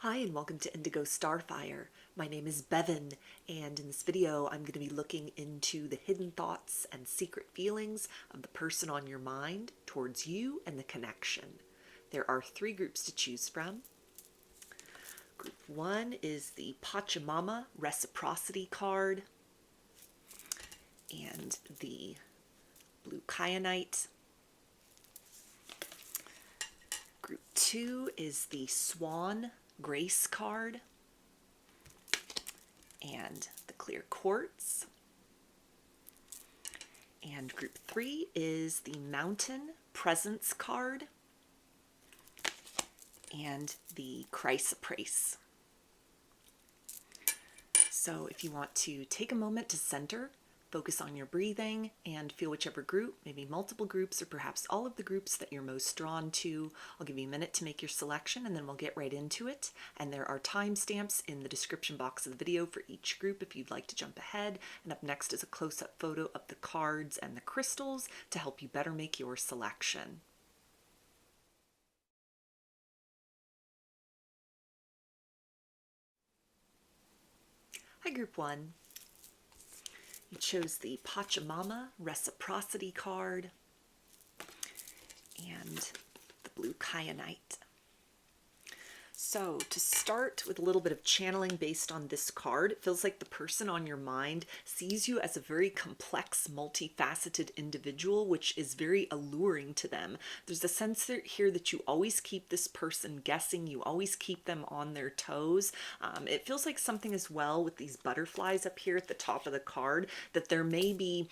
Hi and welcome to Indigo Starfire. My name is Bevin, and in this video I'm going to be looking into the hidden thoughts and secret feelings of the person on your mind towards you and the connection. There are three groups to choose from. Group 1 is the Pachamama Reciprocity card and the Blue Kyanite. Group 2 is the Swan Grace card and the Clear Quartz. And group 3 is the Mountain Presence card and the Chrysoprase. So if you want to take a moment to center, focus on your breathing, and feel whichever group, maybe multiple groups or perhaps all of the groups that you're most drawn to. I'll give you a minute to make your selection and then we'll get right into it. And there are timestamps in the description box of the video for each group if you'd like to jump ahead. And up next is a close-up photo of the cards and the crystals to help you better make your selection. Hi, Group 1. You chose the Pachamama Reciprocity card and the Blue Kyanite. So to start with a little bit of channeling based on this card, it feels like the person on your mind sees you as a very complex, multifaceted individual, which is very alluring to them. There's a sense here that you always keep this person guessing, you always keep them on their toes. It feels like something as well with these butterflies up here at the top of the card, that there may be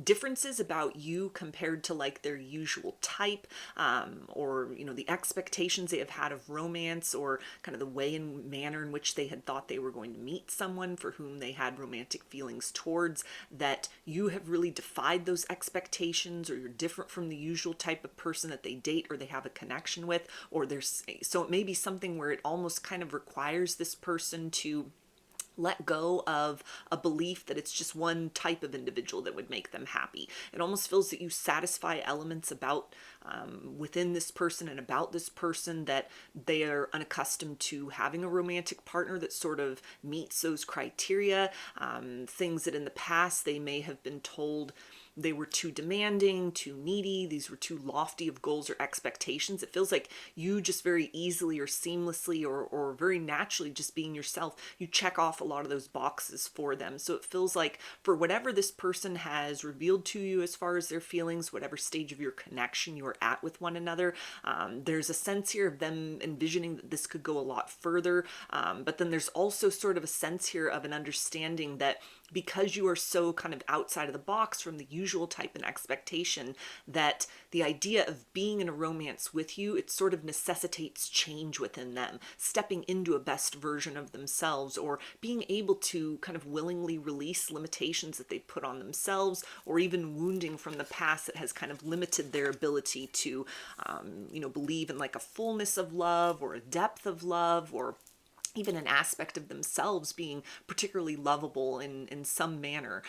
differences about you compared to like their usual type, or the expectations they have had of romance, or kind of the way and manner in which they had thought they were going to meet someone for whom they had romantic feelings towards, that you have really defied those expectations, or you're different from the usual type of person that they date or they have a connection with, or so it may be something where it almost kind of requires this person to let go of a belief that it's just one type of individual that would make them happy. It almost feels that you satisfy elements about within this person and about this person that they are unaccustomed to having a romantic partner that sort of meets those criteria. Things that in the past they may have been told they were too demanding, too needy, these were too lofty of goals or expectations. It feels like you just very easily or seamlessly or very naturally, just being yourself, you check off a lot of those boxes for them. So it feels like for whatever this person has revealed to you as far as their feelings, whatever stage of your connection you are at with one another, there's a sense here of them envisioning that this could go a lot further. But then there's also sort of a sense here of an understanding that because you are so kind of outside of the box from the usual type and expectation, that the idea of being in a romance with you, it sort of necessitates change within them, stepping into a best version of themselves, or being able to kind of willingly release limitations that they put on themselves, or even wounding from the past that has kind of limited their ability to, believe in like a fullness of love or a depth of love, or even an aspect of themselves being particularly lovable in some manner.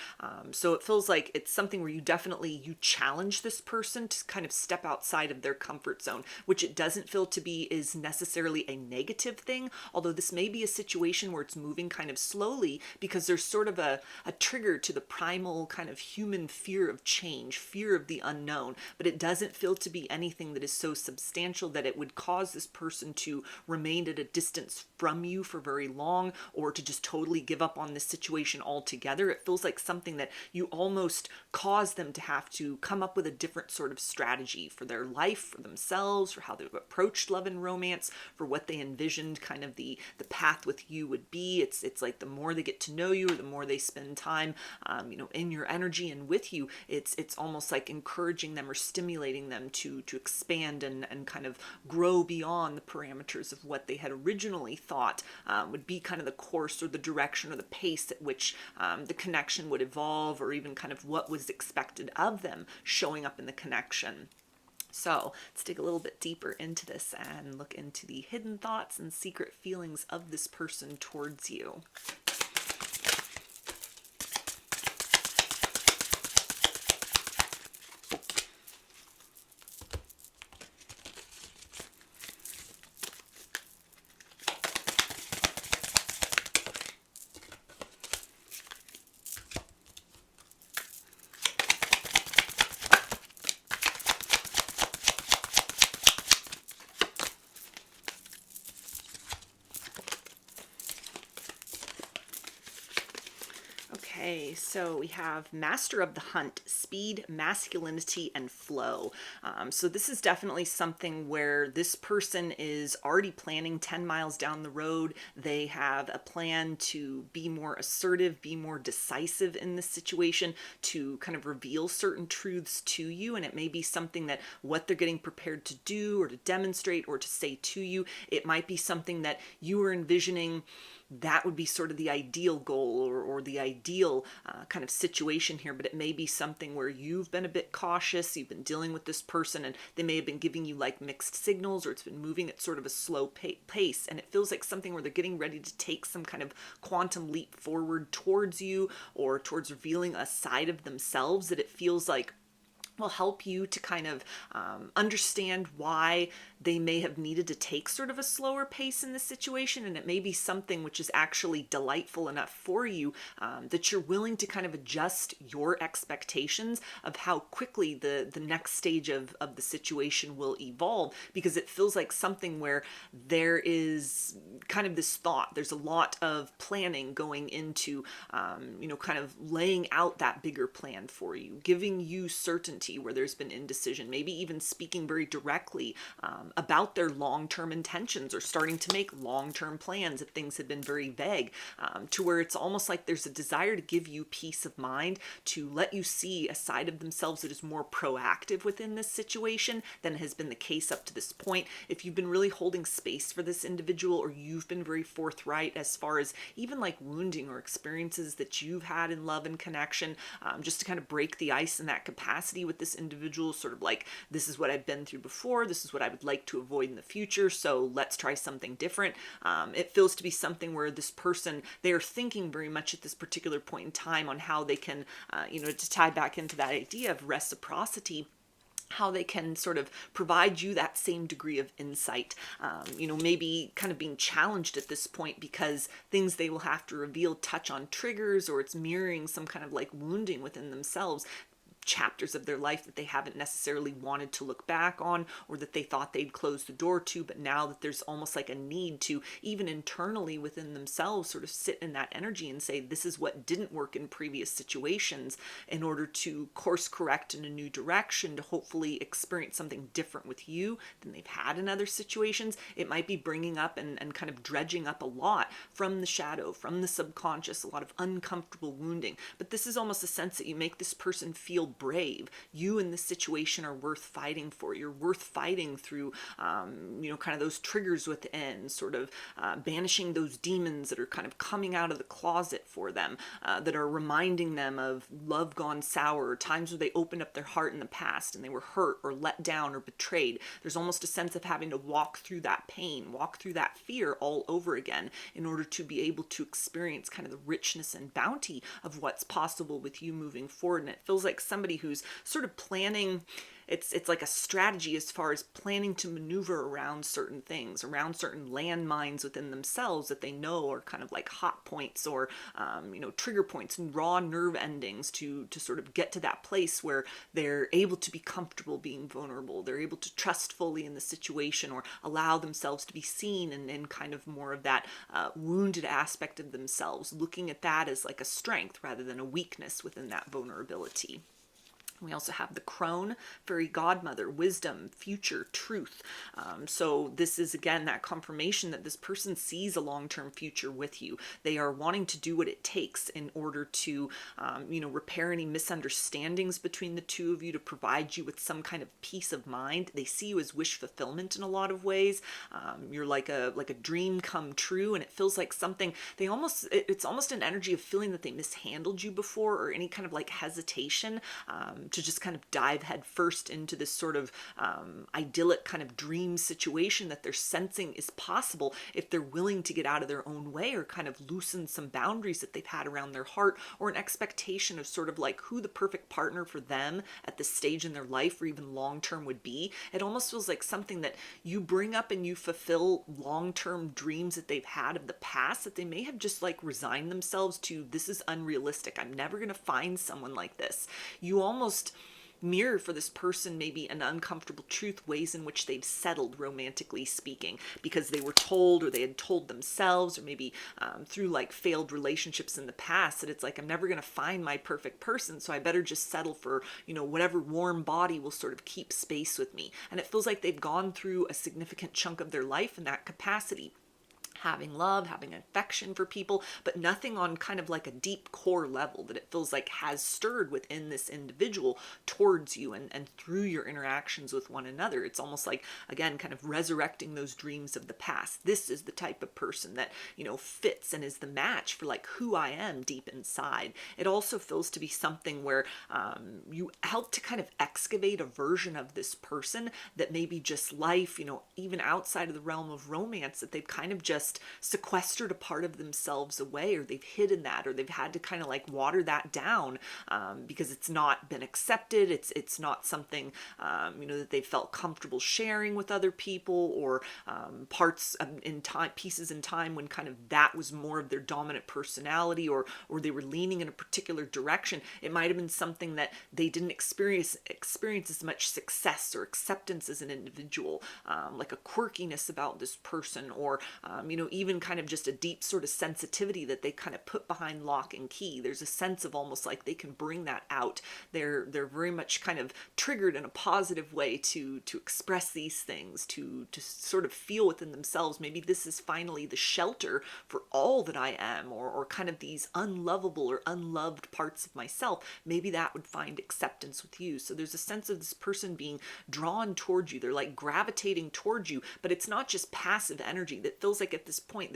So it feels like it's something where you challenge this person to kind of step outside of their comfort zone, which it doesn't feel to be is necessarily a negative thing, although this may be a situation where it's moving kind of slowly because there's sort of a trigger to the primal kind of human fear of change, fear of the unknown, but it doesn't feel to be anything that is so substantial that it would cause this person to remain at a distance from you for very long, or to just totally give up on this situation altogether. It feels like something that you almost cause them to have to come up with a different sort of strategy for their life, for themselves, for how they've approached love and romance, for what they envisioned kind of the path with you would be. It's like the more they get to know you, or the more they spend time in your energy and with you, it's almost like encouraging them or stimulating them to expand and kind of grow beyond the parameters of what they had originally thought would be kind of the course or the direction or the pace at which the connection would evolve, or even kind of what was expected of them showing up in the connection. So let's dig a little bit deeper into this and look into the hidden thoughts and secret feelings of this person towards you. Okay, so we have Master of the Hunt, speed, masculinity, and flow. So this is definitely something where this person is already planning 10 miles down the road. They have a plan to be more assertive, be more decisive in this situation, to kind of reveal certain truths to you. And it may be something that what they're getting prepared to do or to demonstrate or to say to you, it might be something that you are envisioning that would be sort of the ideal goal or the ideal kind of situation here, but it may be something where you've been a bit cautious, you've been dealing with this person, and they may have been giving you like mixed signals, or it's been moving at sort of a slow pace, and it feels like something where they're getting ready to take some kind of quantum leap forward towards you or towards revealing a side of themselves that it feels like will help you to kind of understand why they may have needed to take sort of a slower pace in this situation. And it may be something which is actually delightful enough for you that you're willing to kind of adjust your expectations of how quickly the next stage of the situation will evolve, because it feels like something where there is kind of this thought, there's a lot of planning going into, kind of laying out that bigger plan for you, giving you certainty where there's been indecision, maybe even speaking very directly about their long-term intentions or starting to make long-term plans if things had been very vague, to where it's almost like there's a desire to give you peace of mind, to let you see a side of themselves that is more proactive within this situation than has been the case up to this point. If you've been really holding space for this individual, or you've been very forthright as far as even like wounding or experiences that you've had in love and connection, just to kind of break the ice in that capacity with this individual, sort of like, this is what I've been through before, this is what I would like to avoid in the future, so let's try something different. It feels to be something where this person, they are thinking very much at this particular point in time on how they can, to tie back into that idea of reciprocity, how they can sort of provide you that same degree of insight, maybe kind of being challenged at this point because things they will have to reveal touch on triggers, or it's mirroring some kind of like wounding within themselves, chapters of their life that they haven't necessarily wanted to look back on, or that they thought they'd close the door to, but now that there's almost like a need to even internally within themselves sort of sit in that energy and say, this is what didn't work in previous situations, in order to course correct in a new direction, to hopefully experience something different with you than they've had in other situations. It might be bringing up and kind of dredging up a lot from the shadow, from the subconscious, a lot of uncomfortable wounding, but this is almost a sense that you make this person feel brave. You in this situation are worth fighting for. You're worth fighting through, kind of those triggers within, sort of banishing those demons that are kind of coming out of the closet for them, that are reminding them of love gone sour, times where they opened up their heart in the past and they were hurt or let down or betrayed. There's almost a sense of having to walk through that pain, walk through that fear all over again in order to be able to experience kind of the richness and bounty of what's possible with you moving forward. And it feels like somebody who's sort of planning, it's like a strategy as far as planning to maneuver around certain things, around certain landmines within themselves that they know are kind of like hot points, or trigger points and raw nerve endings, to sort of get to that place where they're able to be comfortable being vulnerable, they're able to trust fully in the situation, or allow themselves to be seen in kind of more of that wounded aspect of themselves, looking at that as like a strength rather than a weakness within that vulnerability. We also have the crone, fairy godmother, wisdom, future, truth. So this is, again, that confirmation that this person sees a long-term future with you. They are wanting to do what it takes in order to, repair any misunderstandings between the two of you, to provide you with some kind of peace of mind. They see you as wish fulfillment in a lot of ways. You're like a dream come true, and it feels like something, it's almost an energy of feeling that they mishandled you before, or any kind of like hesitation, to just kind of dive head first into this sort of idyllic kind of dream situation that they're sensing is possible if they're willing to get out of their own way, or kind of loosen some boundaries that they've had around their heart, or an expectation of sort of like who the perfect partner for them at this stage in their life, or even long-term, would be. It almost feels like something that you bring up and you fulfill long-term dreams that they've had of the past, that they may have just like resigned themselves to, this is unrealistic, I'm never going to find someone like this. You almost mirror for this person maybe an uncomfortable truth, ways in which they've settled romantically speaking, because they were told, or they had told themselves, or maybe through like failed relationships in the past, that it's like, I'm never going to find my perfect person, so I better just settle for, you know, whatever warm body will sort of keep space with me. And it feels like they've gone through a significant chunk of their life in that capacity, having love, having affection for people, but nothing on kind of like a deep core level that it feels like has stirred within this individual towards you and through your interactions with one another. It's almost like, again, kind of resurrecting those dreams of the past. This is the type of person that, you know, fits and is the match for like who I am deep inside. It also feels to be something where you help to kind of excavate a version of this person that maybe just life, you know, even outside of the realm of romance, that they've kind of just sequestered a part of themselves away, or they've hidden that, or they've had to kind of like water that down because it's not been accepted. It's not something you know, that they felt comfortable sharing with other people, or parts in time, pieces in time when kind of that was more of their dominant personality, or they were leaning in a particular direction. It might have been something that they didn't experience as much success or acceptance as an individual, like a quirkiness about this person, or you know, even kind of just a deep sort of sensitivity that they kind of put behind lock and key. There's a sense of almost like they can bring that out. They're very much kind of triggered in a positive way to express these things, to sort of feel within themselves, maybe this is finally the shelter for all that I am, or kind of these unlovable or unloved parts of myself. Maybe that would find acceptance with you. So there's a sense of this person being drawn towards you. They're like gravitating towards you, but it's not just passive energy. That feels like at this point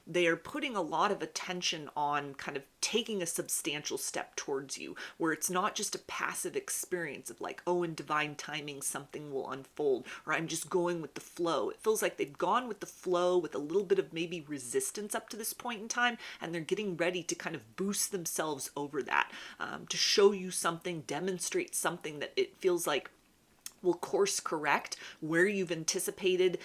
they are putting a lot of attention on kind of taking a substantial step towards you, where it's not just a passive experience of like, oh, in divine timing something will unfold, or I'm just going with the flow. It feels like they've gone with the flow with a little bit of maybe resistance up to this point in time, and they're getting ready to kind of boost themselves over that, to show you something, demonstrate something that it feels like will course correct where you've anticipated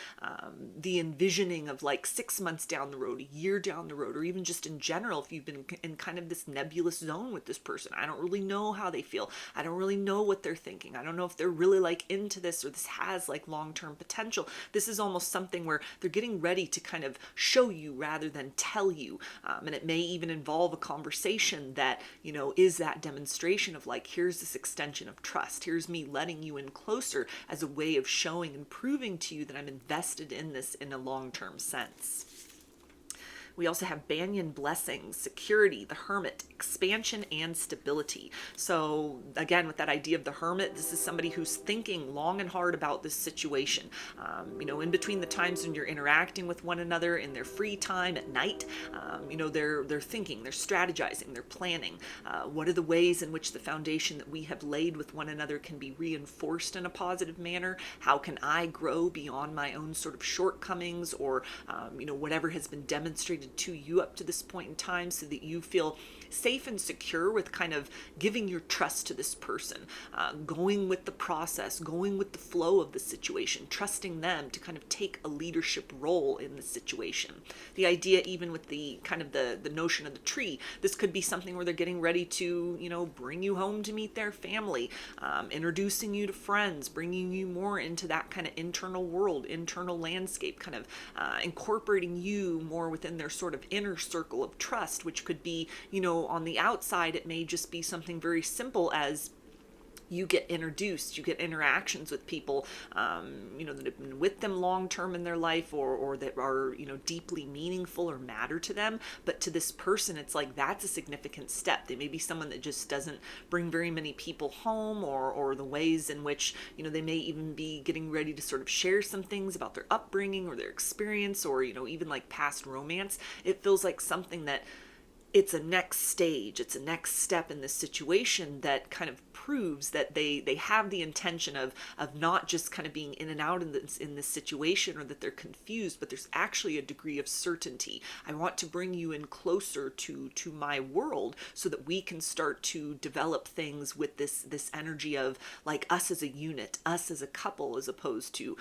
the envisioning of like 6 months down the road, a year down the road, or even just in general, if you've been in kind of this nebulous zone with this person. I don't really know how they feel. I don't really know what they're thinking. I don't know if they're really like into this, or this has like long-term potential. This is almost something where they're getting ready to kind of show you rather than tell you. And it may even involve a conversation that, you know, is that demonstration of like, here's this extension of trust. Here's me letting you in closer as a way of showing and proving to you that I'm invested in this in a long-term sense. We also have Banyan blessings, security, the hermit, expansion, and stability. So again, with that idea of the hermit, this is somebody who's thinking long and hard about this situation. You know, in between the times when you're interacting with one another in their free time at night, you know, they're thinking, they're strategizing, they're planning. What are the ways in which the foundation that we have laid with one another can be reinforced in a positive manner? How can I grow beyond my own sort of shortcomings, or you know, whatever has been demonstrated to you up to this point in time, so that you feel safe and secure with kind of giving your trust to this person, going with the process, going with the flow of the situation, trusting them to kind of take a leadership role in the situation. The idea, even with the kind of the notion of the tree, this could be something where they're getting ready to, you know, bring you home to meet their family, introducing you to friends, bringing you more into that kind of internal world, internal landscape, kind of incorporating you more within their sort of inner circle of trust, which could be, you know, on the outside, it may just be something very simple as you get introduced, you get interactions with people, you know, that have been with them long term in their life, or that are, you know, deeply meaningful or matter to them. But to this person, it's like, that's a significant step. They may be someone that just doesn't bring very many people home, or the ways in which, you know, they may even be getting ready to sort of share some things about their upbringing or their experience, or, you know, even like past romance. It feels like something that it's a next stage, it's a next step in this situation that kind of proves that they have the intention of not just kind of being in and out in this situation, or that they're confused, but there's actually a degree of certainty. I want to bring you in closer to my world, so that we can start to develop things with this energy of like us as a unit, us as a couple, as opposed to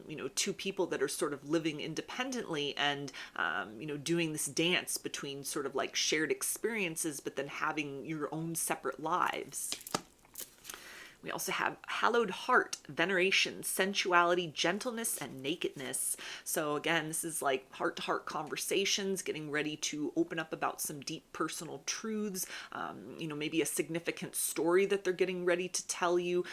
you know, two people that are sort of living independently and you know, doing this dance between sort of like shared experiences, but then having your own separate lives. We also have hallowed heart, veneration, sensuality, gentleness, and nakedness. So again, this is like heart-to-heart conversations, getting ready to open up about some deep personal truths, maybe a significant story that they're getting ready to tell you,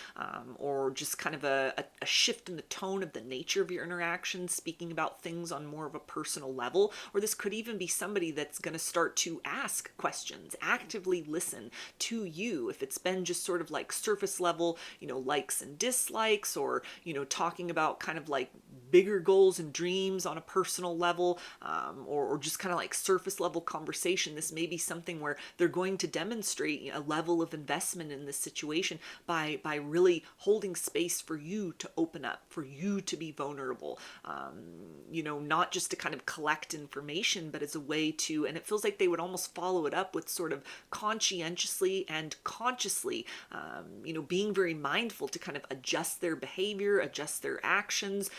or just kind of a shift in the tone of the nature of your interaction, speaking about things on more of a personal level. Or this could even be somebody that's going to start to ask questions, actively listen to you. If it's been just sort of like surface level, likes and dislikes, or, talking about kind of like bigger goals and dreams on a personal level, or just kind of like surface level conversation. This may be something where they're going to demonstrate a level of investment in this situation by really holding space for you to open up, for you to be vulnerable, not just to kind of collect information, but as a way to, and it feels like they would almost follow it up with sort of conscientiously and consciously, being very mindful to kind of adjust their behavior, adjust their actions,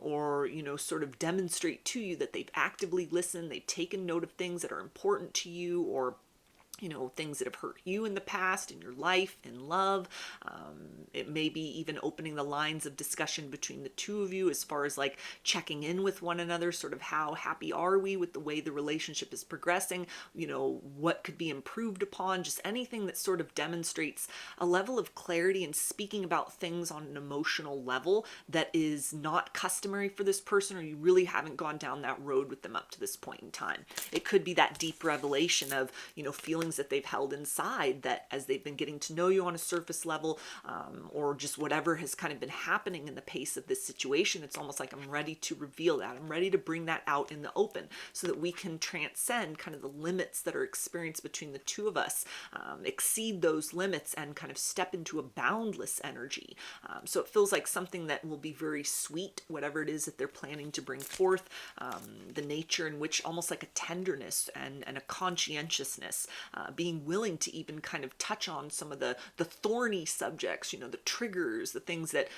or, sort of demonstrate to you that they've actively listened, they've taken note of things that are important to you, or things that have hurt you in the past, in your life, in love. It may be even opening the lines of discussion between the two of you as far as like checking in with one another, sort of how happy are we with the way the relationship is progressing, what could be improved upon, just anything that sort of demonstrates a level of clarity and speaking about things on an emotional level that is not customary for this person, or you really haven't gone down that road with them up to this point in time. It could be that deep revelation of, feelings that they've held inside that as they've been getting to know you on a surface level, or just whatever has kind of been happening in the pace of this situation, it's almost like I'm ready to reveal that. I'm ready to bring that out in the open so that we can transcend kind of the limits that are experienced between the two of us, exceed those limits and kind of step into a boundless energy. So it feels like something that will be very sweet, whatever it is that they're planning to bring forth, the nature in which almost like a tenderness and a conscientiousness, being willing to even kind of touch on some of the thorny subjects, the triggers, the things that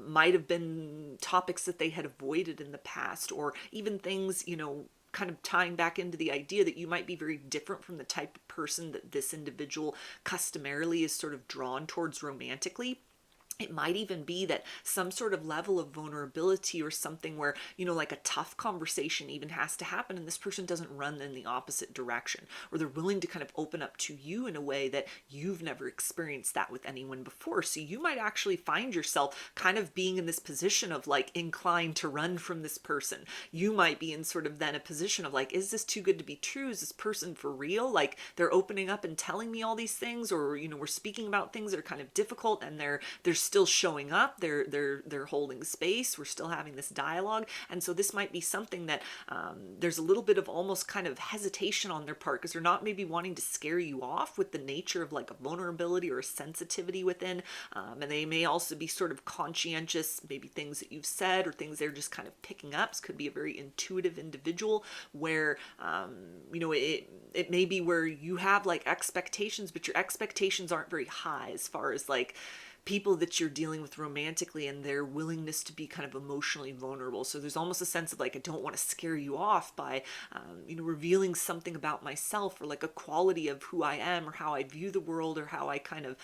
might have been topics that they had avoided in the past, or even things, kind of tying back into the idea that you might be very different from the type of person that this individual customarily is sort of drawn towards romantically. It might even be that some sort of level of vulnerability or something where, like a tough conversation even has to happen and this person doesn't run in the opposite direction, or they're willing to kind of open up to you in a way that you've never experienced that with anyone before. So you might actually find yourself kind of being in this position of like inclined to run from this person. You might be in sort of then a position of like, is this too good to be true? Is this person for real? Like they're opening up and telling me all these things, or, we're speaking about things that are kind of difficult and they're still showing up, they're holding space, we're still having this dialogue. And so this might be something that there's a little bit of almost kind of hesitation on their part because they're not maybe wanting to scare you off with the nature of like a vulnerability or a sensitivity within, and they may also be sort of conscientious, maybe things that you've said or things they're just kind of picking up. This could be a very intuitive individual where it may be where you have like expectations, but your expectations aren't very high as far as like people that you're dealing with romantically and their willingness to be kind of emotionally vulnerable. So there's almost a sense of like, I don't want to scare you off by, revealing something about myself or like a quality of who I am or how I view the world or how I kind of,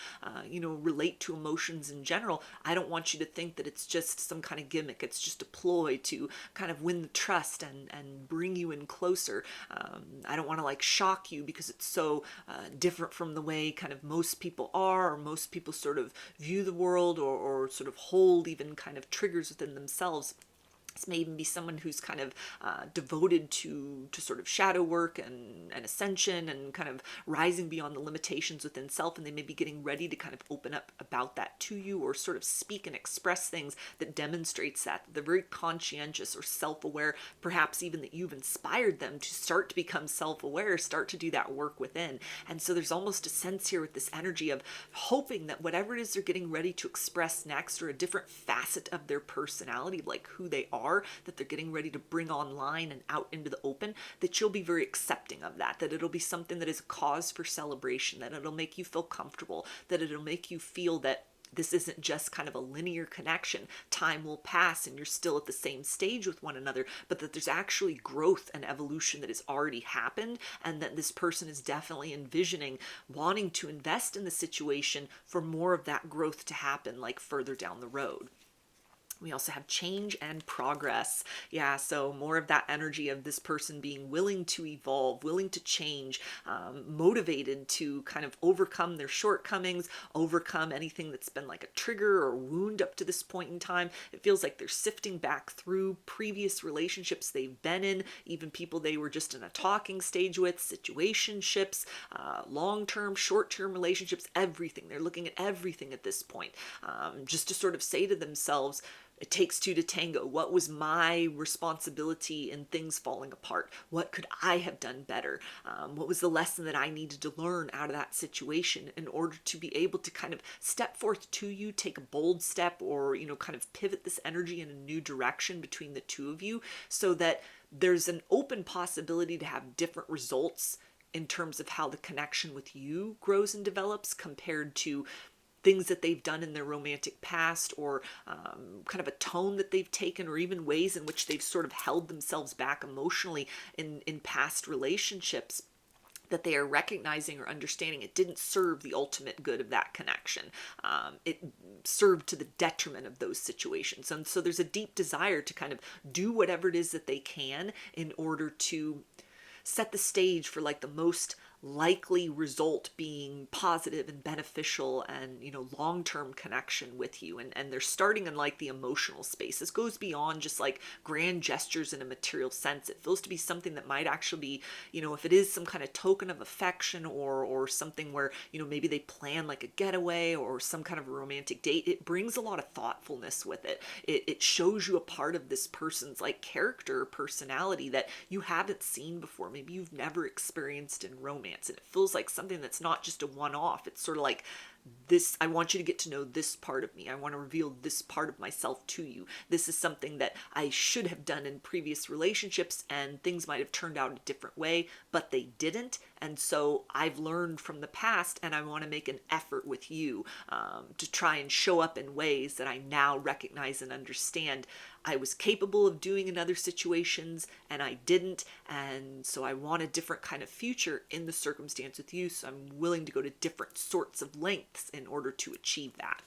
relate to emotions in general. I don't want you to think that it's just some kind of gimmick. It's just a ploy to kind of win the trust and bring you in closer. I don't want to like shock you because it's so different from the way kind of most people are, or most people sort of view the world, or sort of hold even kind of triggers within themselves. This may even be someone who's kind of devoted to sort of shadow work and ascension and kind of rising beyond the limitations within self, and they may be getting ready to kind of open up about that to you or sort of speak and express things that demonstrates that. They're very conscientious or self-aware, perhaps even that you've inspired them to start to become self-aware, start to do that work within. And so there's almost a sense here with this energy of hoping that whatever it is they're getting ready to express next, or a different facet of their personality, like who they are, that they're getting ready to bring online and out into the open, that you'll be very accepting of that it'll be something that is a cause for celebration, that it'll make you feel comfortable, that it'll make you feel that this isn't just kind of a linear connection. Time will pass and you're still at the same stage with one another, but that there's actually growth and evolution that has already happened, and that this person is definitely envisioning wanting to invest in the situation for more of that growth to happen, like further down the road. We also have change and progress. Yeah, so more of that energy of this person being willing to evolve, willing to change, motivated to kind of overcome their shortcomings, overcome anything that's been like a trigger or wound up to this point in time. It feels like they're sifting back through previous relationships they've been in, even people they were just in a talking stage with, situationships, long-term, short-term relationships, everything. They're looking at everything at this point, just to sort of say to themselves, it takes two to tango. What was my responsibility in things falling apart? What could I have done better? What was the lesson that I needed to learn out of that situation in order to be able to kind of step forth to you, take a bold step, or, kind of pivot this energy in a new direction between the two of you, so that there's an open possibility to have different results in terms of how the connection with you grows and develops compared to things that they've done in their romantic past, or kind of a tone that they've taken, or even ways in which they've sort of held themselves back emotionally in past relationships, that they are recognizing or understanding it didn't serve the ultimate good of that connection. It served to the detriment of those situations. And so there's a deep desire to kind of do whatever it is that they can in order to set the stage for like the most likely result being positive and beneficial and, long-term connection with you. And they're starting in like the emotional space. This goes beyond just like grand gestures in a material sense. It feels to be something that might actually be, if it is some kind of token of affection, or something where, maybe they plan like a getaway or some kind of a romantic date, it brings a lot of thoughtfulness with it. It shows you a part of this person's like character or personality that you haven't seen before. Maybe you've never experienced in romance. And it feels like something that's not just a one-off. It's sort of like this, I want you to get to know this part of me. I want to reveal this part of myself to you. This is something that I should have done in previous relationships, and things might have turned out a different way, but they didn't. And so I've learned from the past, and I want to make an effort with you to try and show up in ways that I now recognize and understand I was capable of doing in other situations, and I didn't. And so I want a different kind of future in the circumstance with you. So I'm willing to go to different sorts of lengths in order to achieve that.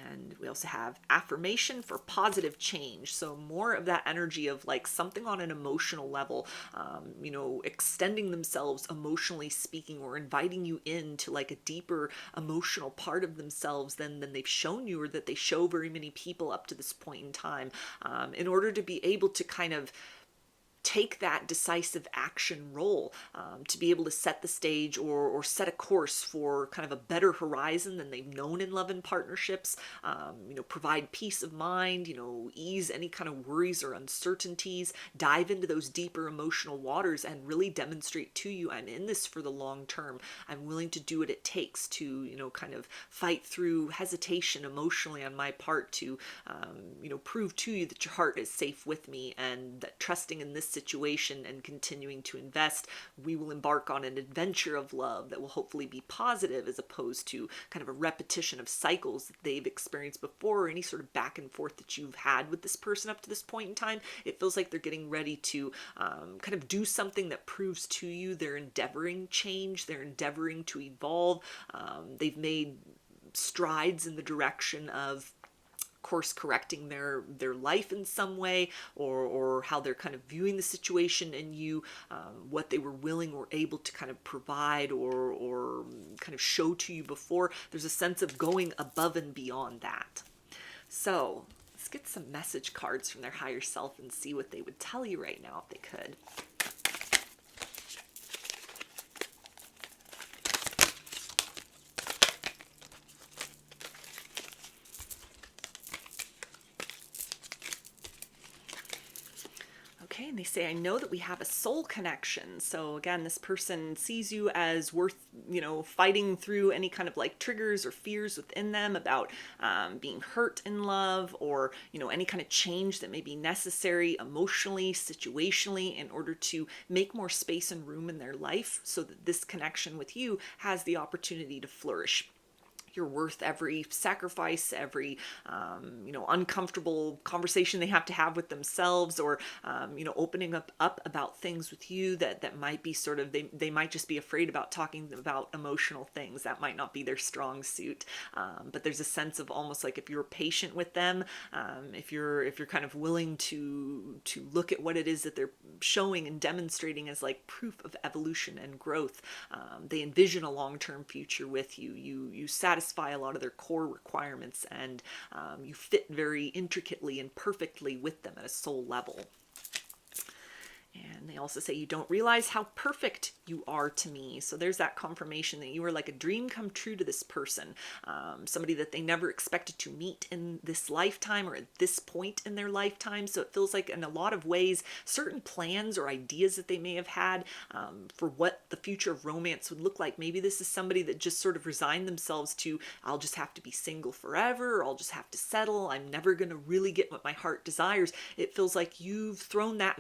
And we also have affirmation for positive change. So more of that energy of like something on an emotional level, extending themselves emotionally speaking, or inviting you into like a deeper emotional part of themselves than they've shown you, or that they show very many people up to this point in time, in order to be able to kind of take that decisive action role, to be able to set the stage or set a course for kind of a better horizon than they've known in love and partnerships, provide peace of mind, ease any kind of worries or uncertainties, dive into those deeper emotional waters and really demonstrate to you, I'm in this for the long term. I'm willing to do what it takes to, kind of fight through hesitation emotionally on my part to, prove to you that your heart is safe with me, and that trusting in this situation and continuing to invest, we will embark on an adventure of love that will hopefully be positive, as opposed to kind of a repetition of cycles that they've experienced before, or any sort of back and forth that you've had with this person up to this point in time. It feels like they're getting ready to kind of do something that proves to you they're endeavoring change, they're endeavoring to evolve. They've made strides in the direction of course correcting their life in some way, or how they're kind of viewing the situation, and you, what they were willing or able to kind of provide or kind of show to you before. There's a sense of going above and beyond that. So let's get some message cards from their higher self and see what they would tell you right now if they could. Okay, and they say, I know that we have a soul connection. So again, this person sees you as worth, fighting through any kind of like triggers or fears within them about being hurt in love, or, any kind of change that may be necessary emotionally, situationally, in order to make more space and room in their life so that this connection with you has the opportunity to flourish. you're worth every sacrifice, every, uncomfortable conversation they have to have with themselves, or, opening up about things with you that might be sort of, they might just be afraid about talking about emotional things. That might not be their strong suit. But there's a sense of almost like if you're patient with them, if you're kind of willing to look at what it is that they're showing and demonstrating as like proof of evolution and growth, they envision a long-term future with you. You satisfy a lot of their core requirements, and you fit very intricately and perfectly with them at a soul level. And they also say you don't realize how perfect you are to me. So there's that confirmation that you are like a dream come true to this person, somebody that they never expected to meet in this lifetime or at this point in their lifetime. So it feels like in a lot of ways, certain plans or ideas that they may have had for what the future of romance would look like. Maybe this is somebody that just sort of resigned themselves to, I'll just have to be single forever, or I'll just have to settle. I'm never going to really get what my heart desires. It feels like you've thrown that,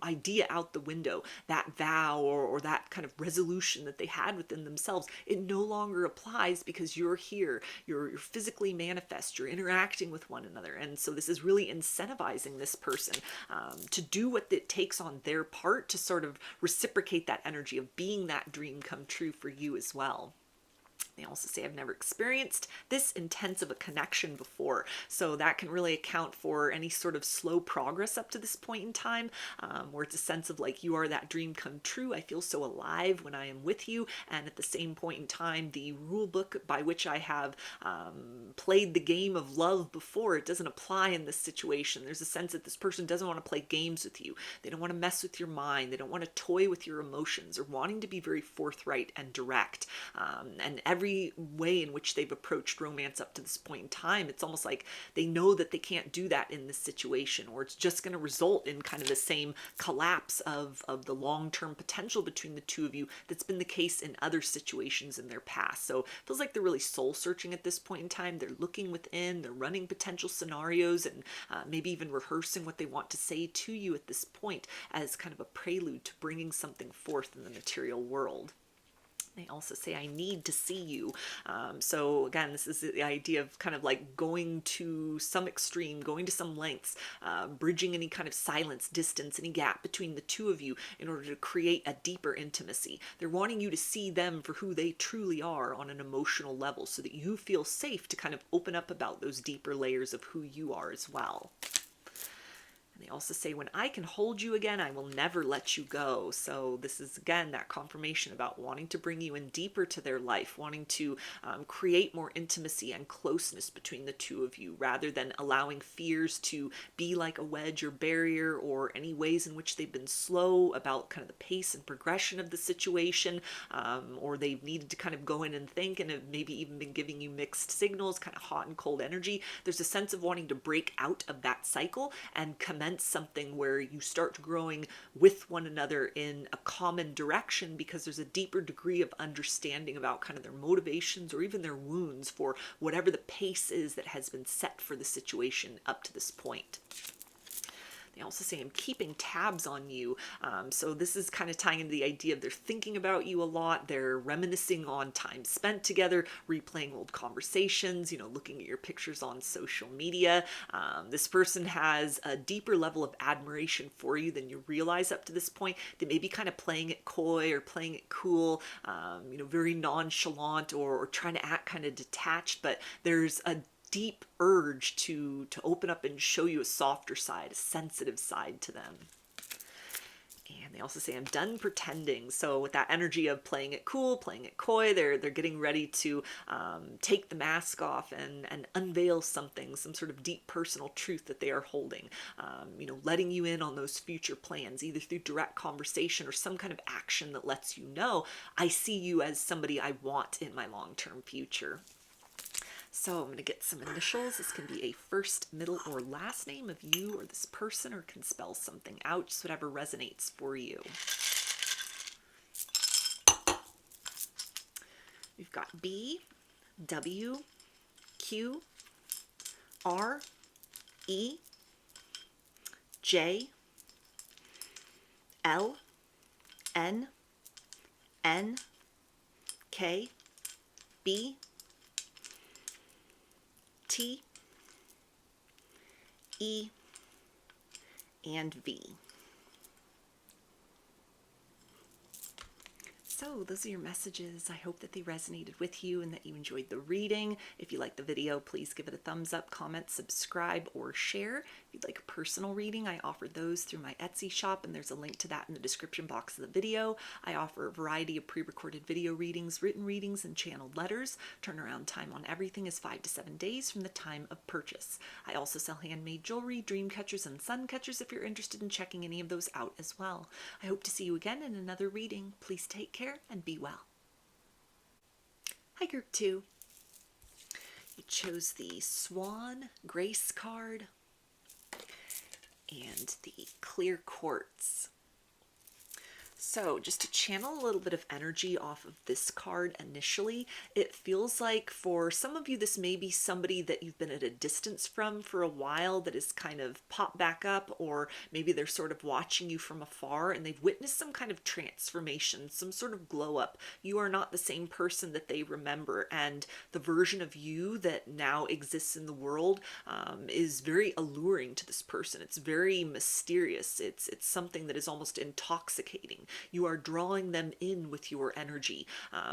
idea out the window, that vow or that kind of resolution that they had within themselves. It no longer applies because you're here, you're physically manifest, you're interacting with one another. And so this is really incentivizing this person to do what it takes on their part to sort of reciprocate that energy of being that dream come true for you as well. They also say, I've never experienced this intense of a connection before. So that can really account for any sort of slow progress up to this point in time, where it's a sense of like, you are that dream come true. I feel so alive when I am with you. And at the same point in time, the rule book by which I have played the game of love before, it doesn't apply in this situation. There's a sense that this person doesn't want to play games with you. They don't want to mess with your mind. They don't want to toy with your emotions, or wanting to be very forthright and direct. And every way in which they've approached romance up to this point in time, it's almost like they know that they can't do that in this situation, or it's just going to result in kind of the same collapse of the long-term potential between the two of you that's been the case in other situations in their past. So it feels like they're really soul searching at this point in time. They're looking within, they're running potential scenarios, and maybe even rehearsing what they want to say to you at this point as kind of a prelude to bringing something forth in the material world. They also say, I need to see you. So again, this is the idea of kind of like going to some extreme, going to some lengths, bridging any kind of silence, distance, any gap between the two of you in order to create a deeper intimacy. They're wanting you to see them for who they truly are on an emotional level, so that you feel safe to kind of open up about those deeper layers of who you are as well. And they also say, when I can hold you again, I will never let you go. So this is, again, that confirmation about wanting to bring you in deeper to their life, wanting to create more intimacy and closeness between the two of you, rather than allowing fears to be like a wedge or barrier, or any ways in which they've been slow about kind of the pace and progression of the situation, or they've needed to kind of go in and think and have maybe even been giving you mixed signals, kind of hot and cold energy. There's a sense of wanting to break out of that cycle and commence something where you start growing with one another in a common direction, because there's a deeper degree of understanding about kind of their motivations or even their wounds for whatever the pace is that has been set for the situation up to this point. They also say, I'm keeping tabs on you. So this is kind of tying into the idea of they're thinking about you a lot. They're reminiscing on time spent together, replaying old conversations, looking at your pictures on social media. This person has a deeper level of admiration for you than you realize up to this point. They may be kind of playing it coy or playing it cool, very nonchalant, or trying to act kind of detached, but there's a deep urge to open up and show you a softer side, a sensitive side to them. And they also say, I'm done pretending. So with that energy of playing it cool, playing it coy, they're getting ready to take the mask off and unveil something, some sort of deep personal truth that they are holding, letting you in on those future plans, either through direct conversation or some kind of action that lets you know, I see you as somebody I want in my long-term future. So I'm going to get some initials. This can be a first, middle, or last name of you or this person, or can spell something out, just whatever resonates for you. We've got B, W, Q, R, E, J, L, N, N, K, B, T, E, and V. So those are your messages. I hope that they resonated with you and that you enjoyed the reading. If you liked the video, please give it a thumbs up, comment, subscribe, or share. If you'd like a personal reading, I offer those through my Etsy shop, and there's a link to that in the description box of the video. I offer a variety of pre-recorded video readings, written readings, and channeled letters. Turnaround time on everything is 5 to 7 days from the time of purchase. I also sell handmade jewelry, dream catchers, and sun catchers if you're interested in checking any of those out as well. I hope to see you again in another reading. Please take care and be well. Hi, Group 2. You chose the Swan Grace card and the Clear Quartz. So just to channel a little bit of energy off of this card initially, it feels like for some of you this may be somebody that you've been at a distance from for a while that has kind of popped back up, or maybe they're sort of watching you from afar and they've witnessed some kind of transformation, some sort of glow up. You are not the same person that they remember, and the version of you that now exists in the world is very alluring to this person. It's very mysterious. It's something that is almost intoxicating. You are drawing them in with your energy,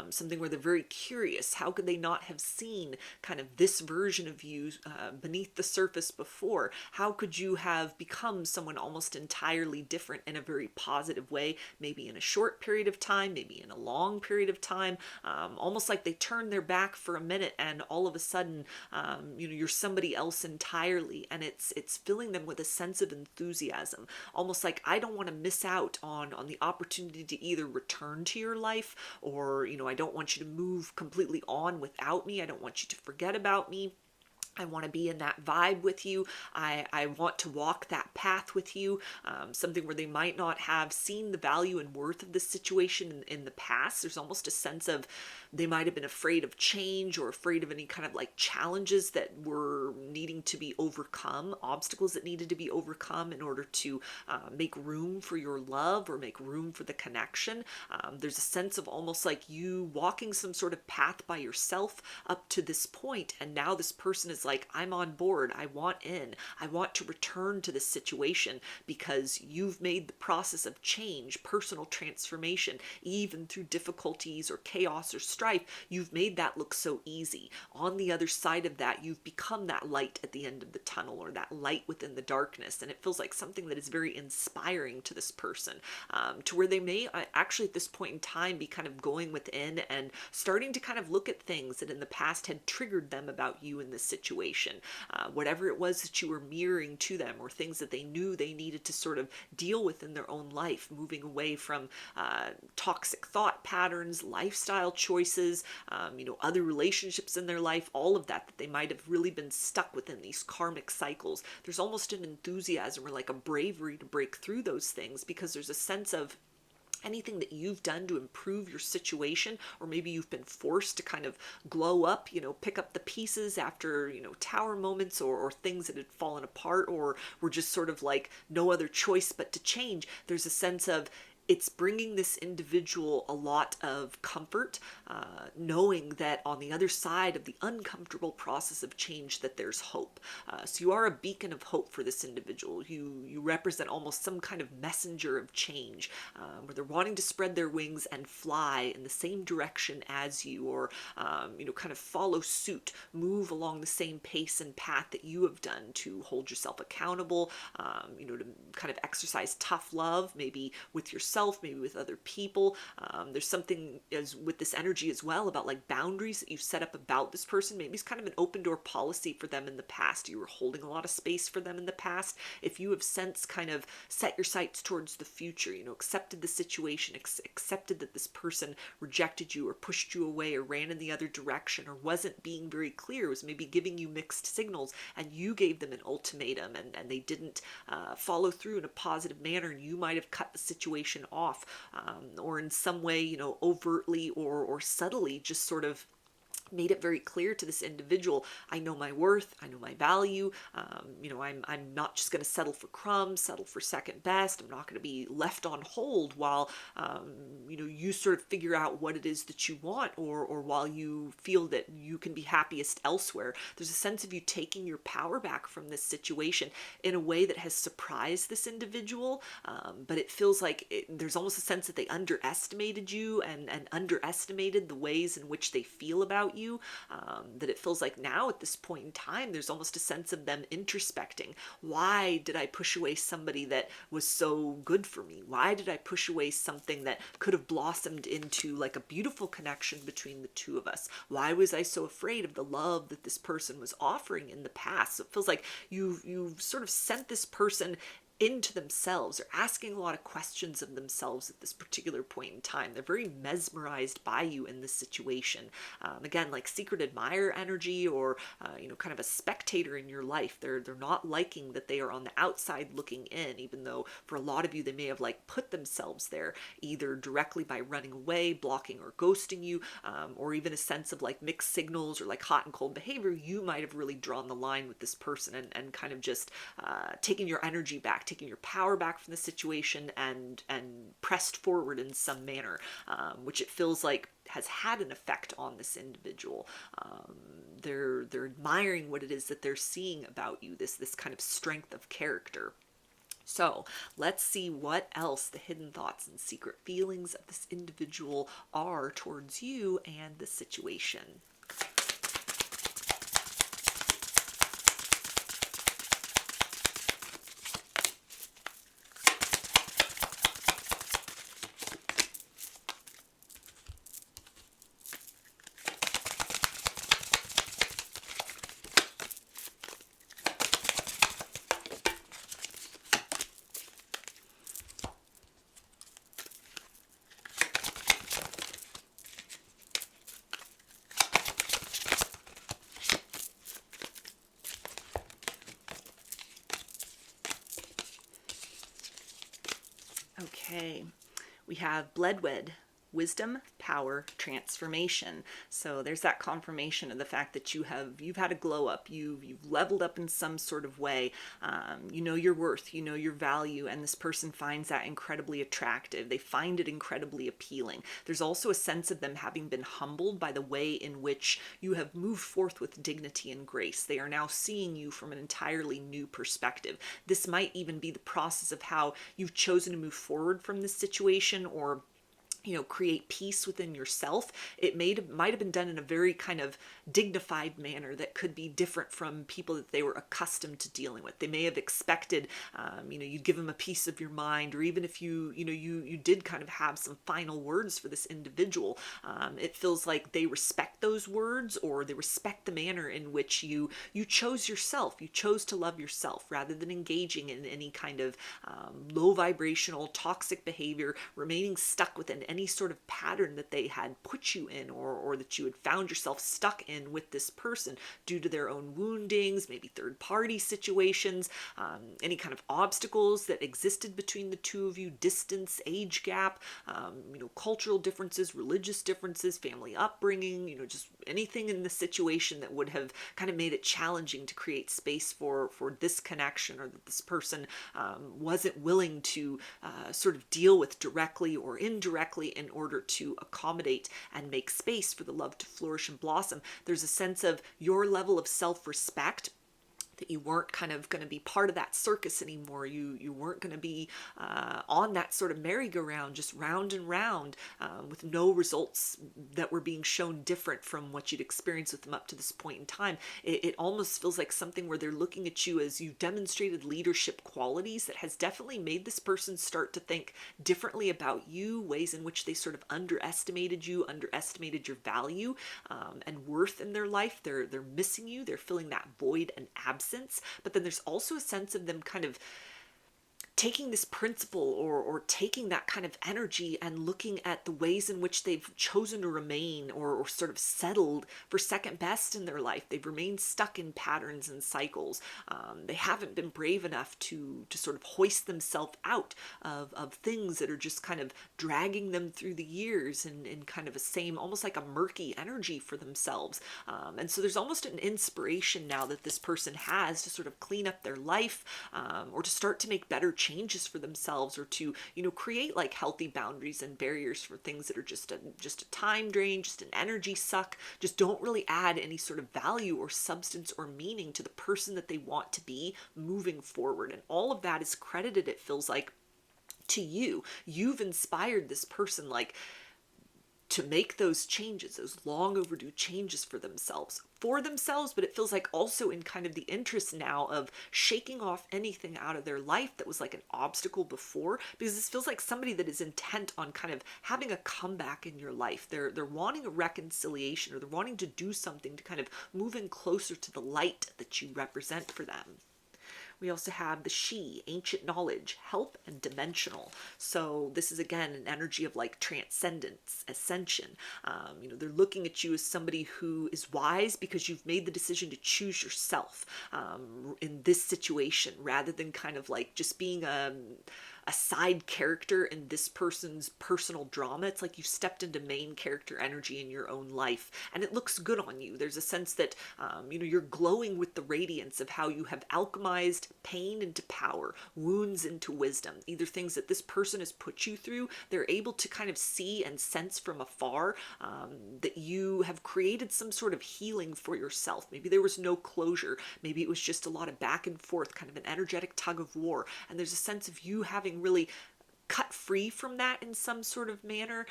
something where they're very curious. How could they not have seen kind of this version of you beneath the surface before? How could you have become someone almost entirely different in a very positive way, maybe in a short period of time, maybe in a long period of time, almost like they turned their back for a minute and all of a sudden, you're somebody else entirely, and it's filling them with a sense of enthusiasm, almost like I don't want to miss out on the opportunity to either return to your life, or I don't want you to move completely on without me. I don't want you to forget about me. I want to be in that vibe with you. I want to walk that path with you, something where they might not have seen the value and worth of this situation in the past. There's almost a sense of they might have been afraid of change or afraid of any kind of like challenges that were needing to be overcome, obstacles that needed to be overcome in order to make room for your love or make room for the connection. There's a sense of almost like you walking some sort of path by yourself up to this point, and now this person is like, I'm on board. I want in. I want to return to this situation because you've made the process of change, personal transformation, even through difficulties or chaos or strife, you've made that look so easy. On the other side of that, you've become that light at the end of the tunnel, or that light within the darkness. And it feels like something that is very inspiring to this person, to where they may actually at this point in time be kind of going within and starting to kind of look at things that in the past had triggered them about you in this situation. Whatever it was that you were mirroring to them, or things that they knew they needed to sort of deal with in their own life, moving away from toxic thought patterns, lifestyle choices, other relationships in their life, all of that they might have really been stuck within these karmic cycles. There's almost an enthusiasm or like a bravery to break through those things, because there's a sense of anything that you've done to improve your situation, or maybe you've been forced to kind of glow up, pick up the pieces after, tower moments or things that had fallen apart or were just sort of like no other choice but to change. There's a sense of it's bringing this individual a lot of comfort, knowing that on the other side of the uncomfortable process of change that there's hope. So you are a beacon of hope for this individual. You represent almost some kind of messenger of change, where they're wanting to spread their wings and fly in the same direction as you, or kind of follow suit, move along the same pace and path that you have done, to hold yourself accountable, to kind of exercise tough love, maybe with yourself, maybe with other people. There's something as with this energy as well about like boundaries that you've set up about this person. Maybe it's kind of an open door policy for them in the past. You were holding a lot of space for them in the past. If you have since kind of set your sights towards the future, accepted the situation, accepted that this person rejected you or pushed you away or ran in the other direction or wasn't being very clear, was maybe giving you mixed signals, and you gave them an ultimatum and they didn't follow through in a positive manner, and you might have cut the situation off, or in some way, overtly or subtly just sort of made it very clear to this individual, I know my worth, I know my value, I'm not just going to settle for crumbs, settle for second best, I'm not going to be left on hold while, you sort of figure out what it is that you want, or while you feel that you can be happiest elsewhere. There's a sense of you taking your power back from this situation in a way that has surprised this individual, but it feels like there's almost a sense that they underestimated you and underestimated the ways in which they feel about you, that it feels like now at this point in time there's almost a sense of them introspecting. Why did I push away somebody that was so good for me? Why did I push away something that could have blossomed into like a beautiful connection between the two of us? Why was I so afraid of the love that this person was offering in the past? So it feels like you've sort of sent this person into themselves, or asking a lot of questions of themselves at this particular point in time. They're very mesmerized by you in this situation. Again, like secret admirer energy, or kind of a spectator in your life. They're not liking that they are on the outside looking in, even though for a lot of you they may have like put themselves there, either directly by running away, blocking or ghosting you, or even a sense of like mixed signals or like hot and cold behavior. You might have really drawn the line with this person and kind of just taking your energy back, taking your power back from the situation, and pressed forward in some manner, which it feels like has had an effect on this individual. They're admiring what it is that they're seeing about you, this kind of strength of character. So let's see what else the hidden thoughts and secret feelings of this individual are towards you and the situation. Okay, we have Bledwed, wisdom, power, transformation. So there's that confirmation of the fact that you've had a glow up, you've leveled up in some sort of way. You know your worth, you know your value, and this person finds that incredibly attractive. They find it incredibly appealing. There's also a sense of them having been humbled by the way in which you have moved forth with dignity and grace. They are now seeing you from an entirely new perspective. This might even be the process of how you've chosen to move forward from this situation, or create peace within yourself. It might have been done in a very kind of dignified manner that could be different from people that they were accustomed to dealing with. They may have expected, you'd give them a piece of your mind, or even if you did kind of have some final words for this individual, it feels like they respect those words, or they respect the manner in which you chose yourself. You chose to love yourself rather than engaging in any kind of low vibrational, toxic behavior, remaining stuck within any sort of pattern that they had put you in, or that you had found yourself stuck in with this person due to their own woundings, maybe third party situations, any kind of obstacles that existed between the two of you, distance, age gap, cultural differences, religious differences, family upbringing, just anything in the situation that would have kind of made it challenging to create space for this connection, or that this person wasn't willing to sort of deal with directly or indirectly in order to accommodate and make space for the love to flourish and blossom. There's a sense of your level of self-respect, that you weren't kind of going to be part of that circus anymore. You weren't going to be on that sort of merry-go-round, just round and round, with no results that were being shown different from what you'd experienced with them up to this point in time. It almost feels like something where they're looking at you as you demonstrated leadership qualities that has definitely made this person start to think differently about you, ways in which they sort of underestimated you, underestimated your value and worth in their life. They're missing you. They're filling that void and absence. But then there's also a sense of them kind of taking this principle or taking that kind of energy and looking at the ways in which they've chosen to remain or sort of settled for second best in their life. They've remained stuck in patterns and cycles. They haven't been brave enough to sort of hoist themselves out of things that are just kind of dragging them through the years in kind of a same, almost like a murky energy for themselves. And so there's almost an inspiration now that this person has to sort of clean up their life, or to start to make better changes for themselves, or to, create like healthy boundaries and barriers for things that are just a time drain, just an energy suck, just don't really add any sort of value or substance or meaning to the person that they want to be moving forward. And all of that is credited, it feels like, to you. You've inspired this person, like, to make those changes, those long overdue changes for themselves, but it feels like also in kind of the interest now of shaking off anything out of their life that was like an obstacle before, because this feels like somebody that is intent on kind of having a comeback in your life. They're wanting a reconciliation, or they're wanting to do something to kind of move in closer to the light that you represent for them. We also have the she, ancient knowledge, help, and dimensional. So this is again an energy of like transcendence, ascension. They're looking at you as somebody who is wise because you've made the decision to choose yourself in this situation, rather than kind of like just being a side character in this person's personal drama. It's like you stepped into main character energy in your own life, and it looks good on you. There's a sense that you're glowing with the radiance of how you have alchemized pain into power, wounds into wisdom. Either things that this person has put you through, they're able to kind of see and sense from afar, that you have created some sort of healing for yourself. Maybe there was no closure. Maybe it was just a lot of back and forth, kind of an energetic tug of war. And there's a sense of you having really cut free from that in some sort of manner,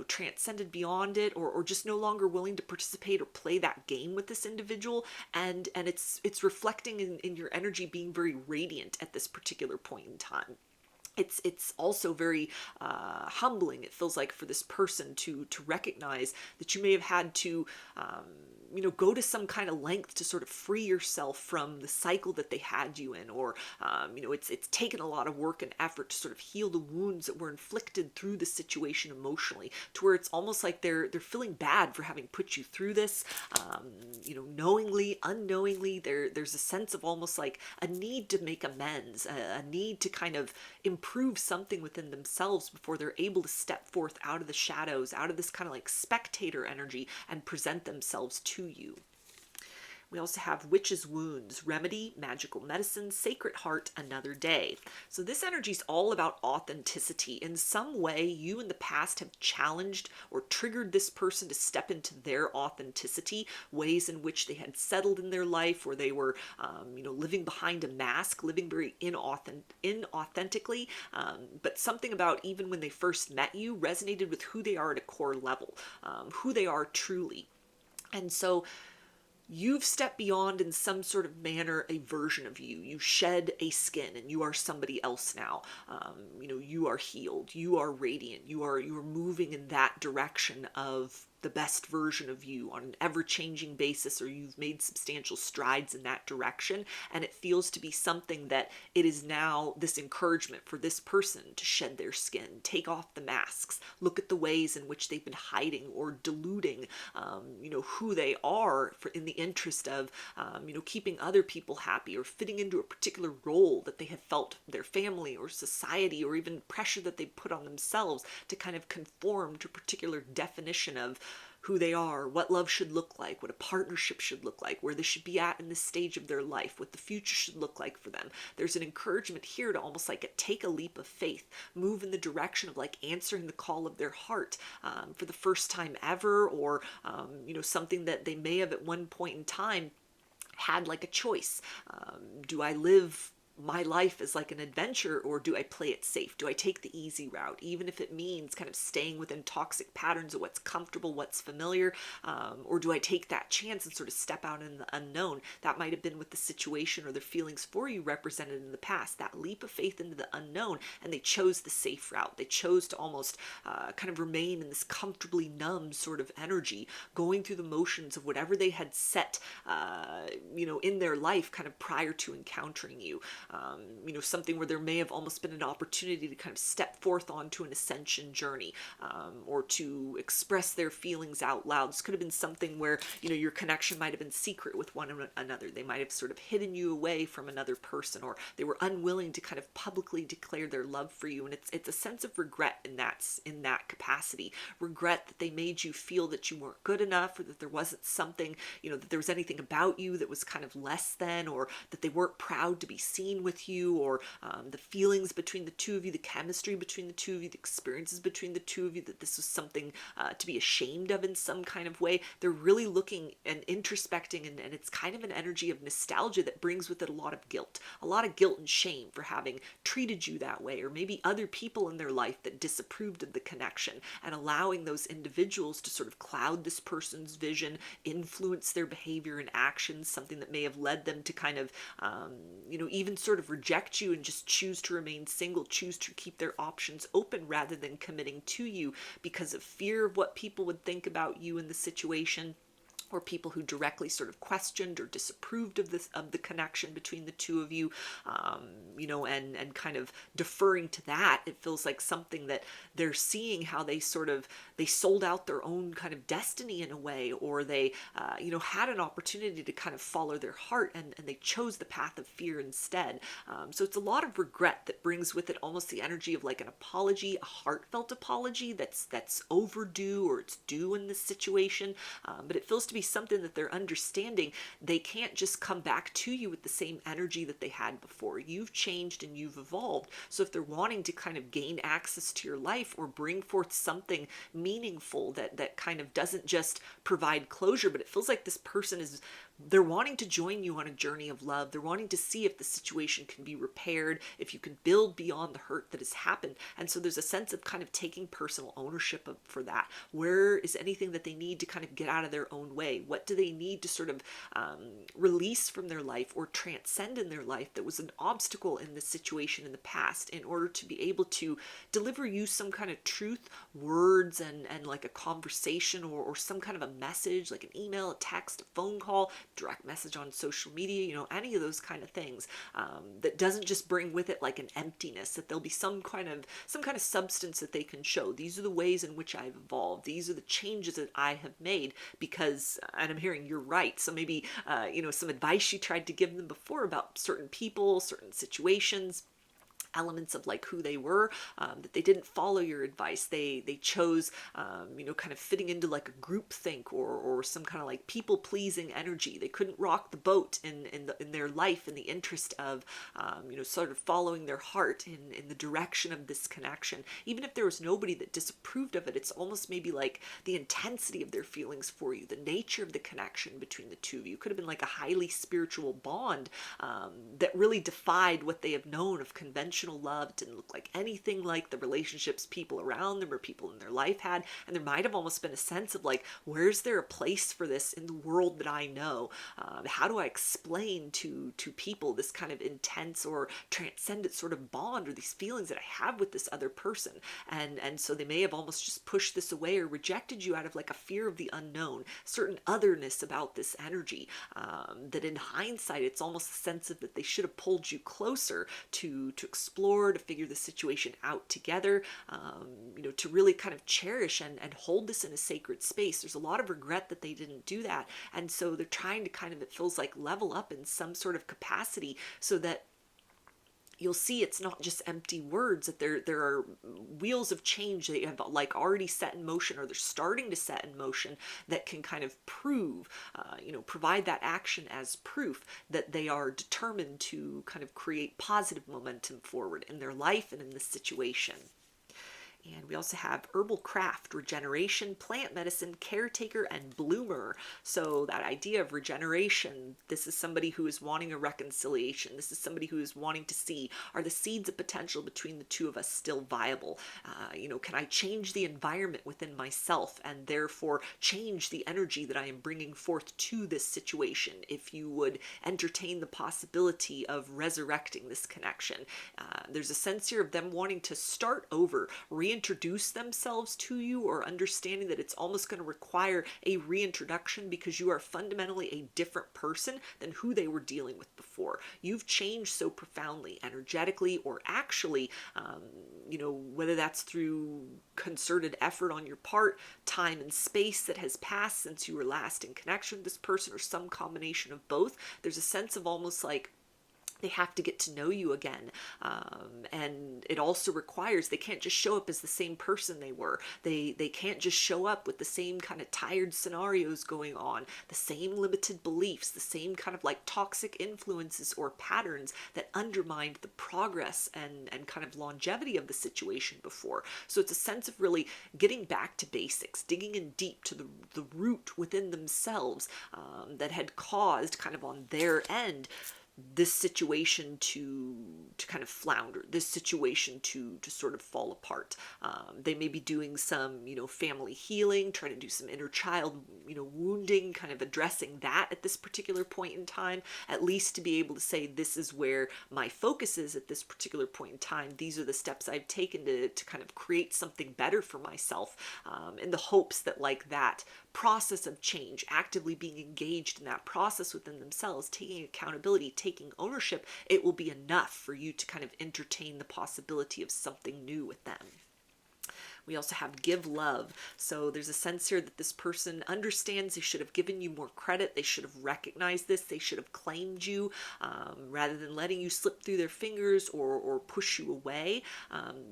transcended beyond it, or just no longer willing to participate or play that game with this individual. And it's reflecting in your energy being very radiant at this particular point in time. It's also very humbling, it feels like, for this person to recognize that you may have had to go to some kind of length to sort of free yourself from the cycle that they had you in, or it's taken a lot of work and effort to sort of heal the wounds that were inflicted through the situation emotionally, to where it's almost like they're feeling bad for having put you through this, knowingly, unknowingly. There's a sense of almost like a need to make amends, a need to kind of improve something within themselves before they're able to step forth out of the shadows, out of this kind of like spectator energy, and present themselves to you. We also have witch's wounds, remedy, magical medicine, sacred heart, another day. So this energy is all about authenticity. In some way, you in the past have challenged or triggered this person to step into their authenticity, ways in which they had settled in their life, or they were, living behind a mask, living very inauthentically. But something about even when they first met you resonated with who they are at a core level, who they are truly. And so you've stepped beyond in some sort of manner a version of you. You shed a skin and you are somebody else now. You are healed. You are radiant. You are moving in that direction of the best version of you on an ever-changing basis, or you've made substantial strides in that direction. And it feels to be something that it is now this encouragement for this person to shed their skin, take off the masks, look at the ways in which they've been hiding or diluting, who they are in the interest of, keeping other people happy, or fitting into a particular role that they have felt their family or society, or even pressure that they put on themselves to kind of conform to a particular definition of who they are, what love should look like, what a partnership should look like, where they should be at in this stage of their life, what the future should look like for them. There's an encouragement here to almost like take a leap of faith, move in the direction of like answering the call of their heart for the first time ever, or something that they may have at one point in time had like a choice. Do I live my life as like an adventure, or do I play it safe? Do I take the easy route, even if it means kind of staying within toxic patterns of what's comfortable, what's familiar, or do I take that chance and sort of step out in the unknown? That might have been with the situation or the feelings for you represented in the past, that leap of faith into the unknown, and they chose the safe route. They chose to almost kind of remain in this comfortably numb sort of energy, going through the motions of whatever they had set, in their life kind of prior to encountering you. you know, something where there may have almost been an opportunity to kind of step forth onto an ascension journey, or to express their feelings out loud. This could have been something where, you know, your connection might have been secret with one another. They might have sort of hidden you away from another person, or they were unwilling to kind of publicly declare their love for you. And it's a sense of regret in that capacity. Regret that they made you feel that you weren't good enough, or that there wasn't something, you know, that there was anything about you that was kind of less than, or that they weren't proud to be seen with you, or the feelings between the two of you, the chemistry between the two of you, the experiences between the two of you, that this was something to be ashamed of in some kind of way. They're really looking and introspecting, and it's kind of an energy of nostalgia that brings with it a lot of guilt and shame for having treated you that way, or maybe other people in their life that disapproved of the connection, and allowing those individuals to sort of cloud this person's vision, influence their behavior and actions, something that may have led them to kind of, you know, even sort of reject you and just choose to remain single, choose to keep their options open rather than committing to you because of fear of what people would think about you in the situation, or people who directly sort of questioned or disapproved of the connection between the two of you, you know, and kind of deferring to that. It feels like something that they're seeing how they sold out their own kind of destiny in a way, or they, you know, had an opportunity to kind of follow their heart, and they chose the path of fear instead. So it's a lot of regret that brings with it almost the energy of like an apology, a heartfelt apology that's overdue, or it's due in this situation. But it feels to be something that they're understanding. They can't just come back to you with the same energy that they had before. You've changed and you've evolved. So if they're wanting to kind of gain access to your life, or bring forth something meaningful that kind of doesn't just provide closure, but it feels like this person they're wanting to join you on a journey of love. They're wanting to see if the situation can be repaired, if you can build beyond the hurt that has happened. And so there's a sense of kind of taking personal ownership for that. Where is anything that they need to kind of get out of their own way? What do they need to sort of release from their life or transcend in their life that was an obstacle in this situation in the past, in order to be able to deliver you some kind of truth, words, and like a conversation, or some kind of a message, like an email, a text, a phone call, direct message on social media, you know, any of those kind of things, that doesn't just bring with it like an emptiness, that there'll be some kind of substance that they can show. These are the ways in which I've evolved. These are the changes that I have made because, and I'm hearing you're right. So maybe, you know, some advice you tried to give them before about certain people, certain situations, elements of like who they were, that they didn't follow your advice. They chose, you know, kind of fitting into like a group think, or some kind of like people pleasing energy. They couldn't rock the boat in their life in the interest of, you know, sort of following their heart in the direction of this connection. Even if there was nobody that disapproved of it, it's almost maybe like the intensity of their feelings for you, the nature of the connection between the two of you could have been like a highly spiritual bond, that really defied what they have known of conventional love. It didn't look like anything like the relationships people around them or people in their life had. And there might have almost been a sense of like, where's there a place for this in the world that I know? How do I explain to people this kind of intense or transcendent sort of bond, or these feelings that I have with this other person? And so they may have almost just pushed this away or rejected you out of like a fear of the unknown, certain otherness about this energy, that in hindsight, it's almost a sense of that they should have pulled you closer to explore, to figure the situation out together, you know, to really kind of cherish and hold this in a sacred space. There's a lot of regret that they didn't do that. And so they're trying to kind of, it feels like, level up in some sort of capacity so that you'll see it's not just empty words, that there are wheels of change that you have like already set in motion, or they're starting to set in motion, that can kind of prove, you know, provide that action as proof that they are determined to kind of create positive momentum forward in their life and in this situation. And we also have herbal craft, regeneration, plant medicine, caretaker, and bloomer. So that idea of regeneration, this is somebody who is wanting a reconciliation. This is somebody who is wanting to see, are the seeds of potential between the two of us still viable? You know, can I change the environment within myself and therefore change the energy that I am bringing forth to this situation? If you would entertain the possibility of resurrecting this connection. There's a sense here of them wanting to start over, reintroduce themselves to you, or understanding that it's almost going to require a reintroduction because you are fundamentally a different person than who they were dealing with before. You've changed so profoundly, energetically or actually, whether that's through concerted effort on your part, time and space that has passed since you were last in connection with this person, or some combination of both. There's a sense of almost like they have to get to know you again. And it also requires, they can't just show up as the same person they were. They can't just show up with the same kind of tired scenarios going on, the same limited beliefs, the same kind of like toxic influences or patterns that undermined the progress and kind of longevity of the situation before. So it's a sense of really getting back to basics, digging in deep to the root within themselves that had caused kind of on their end this situation to kind of flounder, this situation to sort of fall apart. They may be doing some, family healing, trying to do some inner child, wounding, kind of addressing that at this particular point in time, at least to be able to say, this is where my focus is at this particular point in time. These are the steps I've taken to kind of create something better for myself, in the hopes that like that process of change, actively being engaged in that process within themselves, taking accountability, taking ownership, it will be enough for you to kind of entertain the possibility of something new with them. We also have give love. So there's a sense here that this person understands they should have given you more credit. They should have recognized this. They should have claimed you rather than letting you slip through their fingers or push you away.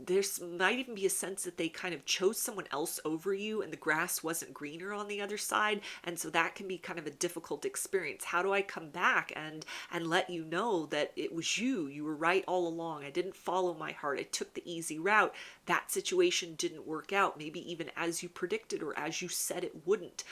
There might even be a sense that they kind of chose someone else over you and the grass wasn't greener on the other side. And so that can be kind of a difficult experience. How do I come back and let you know that it was you? You were right all along. I didn't follow my heart. I took the easy route. That situation didn't work out, maybe even as you predicted or as you said it wouldn't.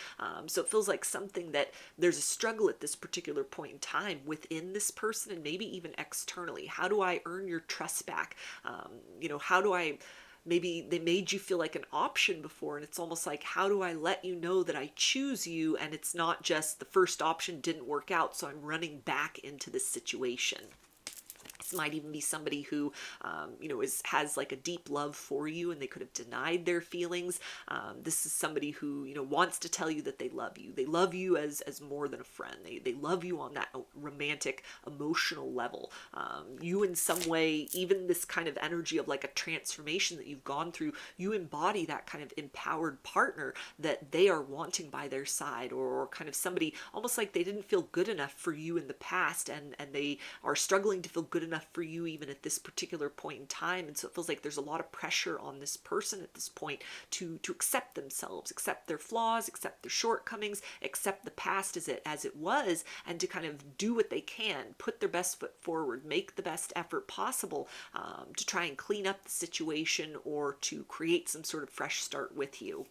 So it feels like something that there's a struggle at this particular point in time within this person and maybe even externally. How do I earn your trust back? How do I... Maybe they made you feel like an option before, and it's almost like, how do I let you know that I choose you, and it's not just the first option didn't work out, so I'm running back into this situation. This might even be somebody who, has like a deep love for you and they could have denied their feelings. This is somebody who, wants to tell you that they love you. They love you as more than a friend. They love you on that romantic, emotional level. You in some way, even this kind of energy of like a transformation that you've gone through, you embody that kind of empowered partner that they are wanting by their side, or kind of somebody almost like they didn't feel good enough for you in the past and they are struggling to feel good enough for you even at this particular point in time. And so it feels like there's a lot of pressure on this person at this point to accept themselves, accept their flaws, accept their shortcomings, accept the past as it was, and to kind of do what they can, put their best foot forward, make the best effort possible to try and clean up the situation or to create some sort of fresh start with you.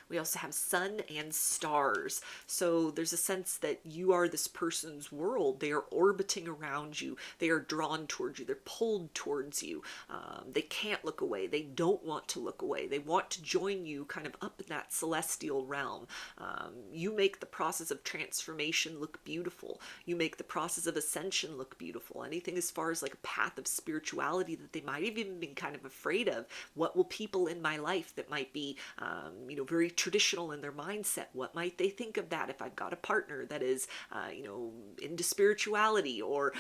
We also have sun and stars. So there's a sense that you are this person's world. They are orbiting around you. They are drawn towards you. They're pulled towards you. They can't look away. They don't want to look away. They want to join you kind of up in that celestial realm. You make the process of transformation look beautiful. You make the process of ascension look beautiful. Anything as far as like a path of spirituality that they might have even been kind of afraid of. What will people in my life that might be, very traditional in their mindset, what might they think of that if I've got a partner that is, into spirituality, or,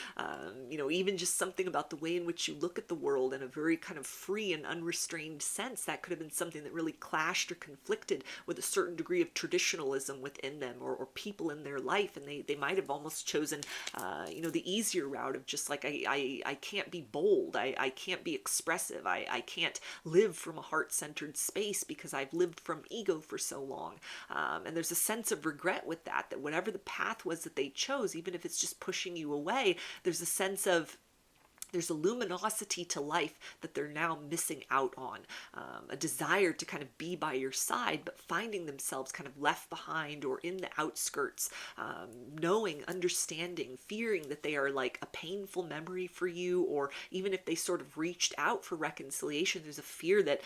even just something about the way in which you look at the world in a very kind of free and unrestrained sense. That could have been something that really clashed or conflicted with a certain degree of traditionalism within them, or people in their life. And they might have almost chosen, the easier route of just like, I can't be bold. I can't be expressive. I can't live from a heart-centered space because I've lived from ego for so long. And there's a sense of regret with that whatever the path was that they chose, even if it's just pushing you away, there's a sense of there's a luminosity to life that they're now missing out on, a desire to kind of be by your side, but finding themselves kind of left behind or in the outskirts, knowing, understanding, fearing that they are like a painful memory for you, or even if they sort of reached out for reconciliation, there's a fear that,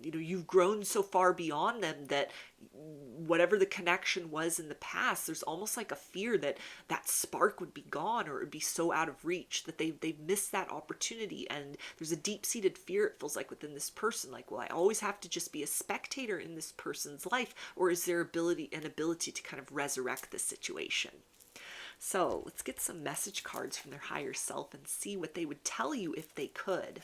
you've grown so far beyond them that, whatever the connection was in the past, there's almost like a fear that that spark would be gone, or it would be so out of reach that they missed that opportunity. And there's a deep-seated fear, it feels like, within this person, like, will I always have to just be a spectator in this person's life, or is there an ability to kind of resurrect this situation? So let's get some message cards from their higher self and see what they would tell you if they could.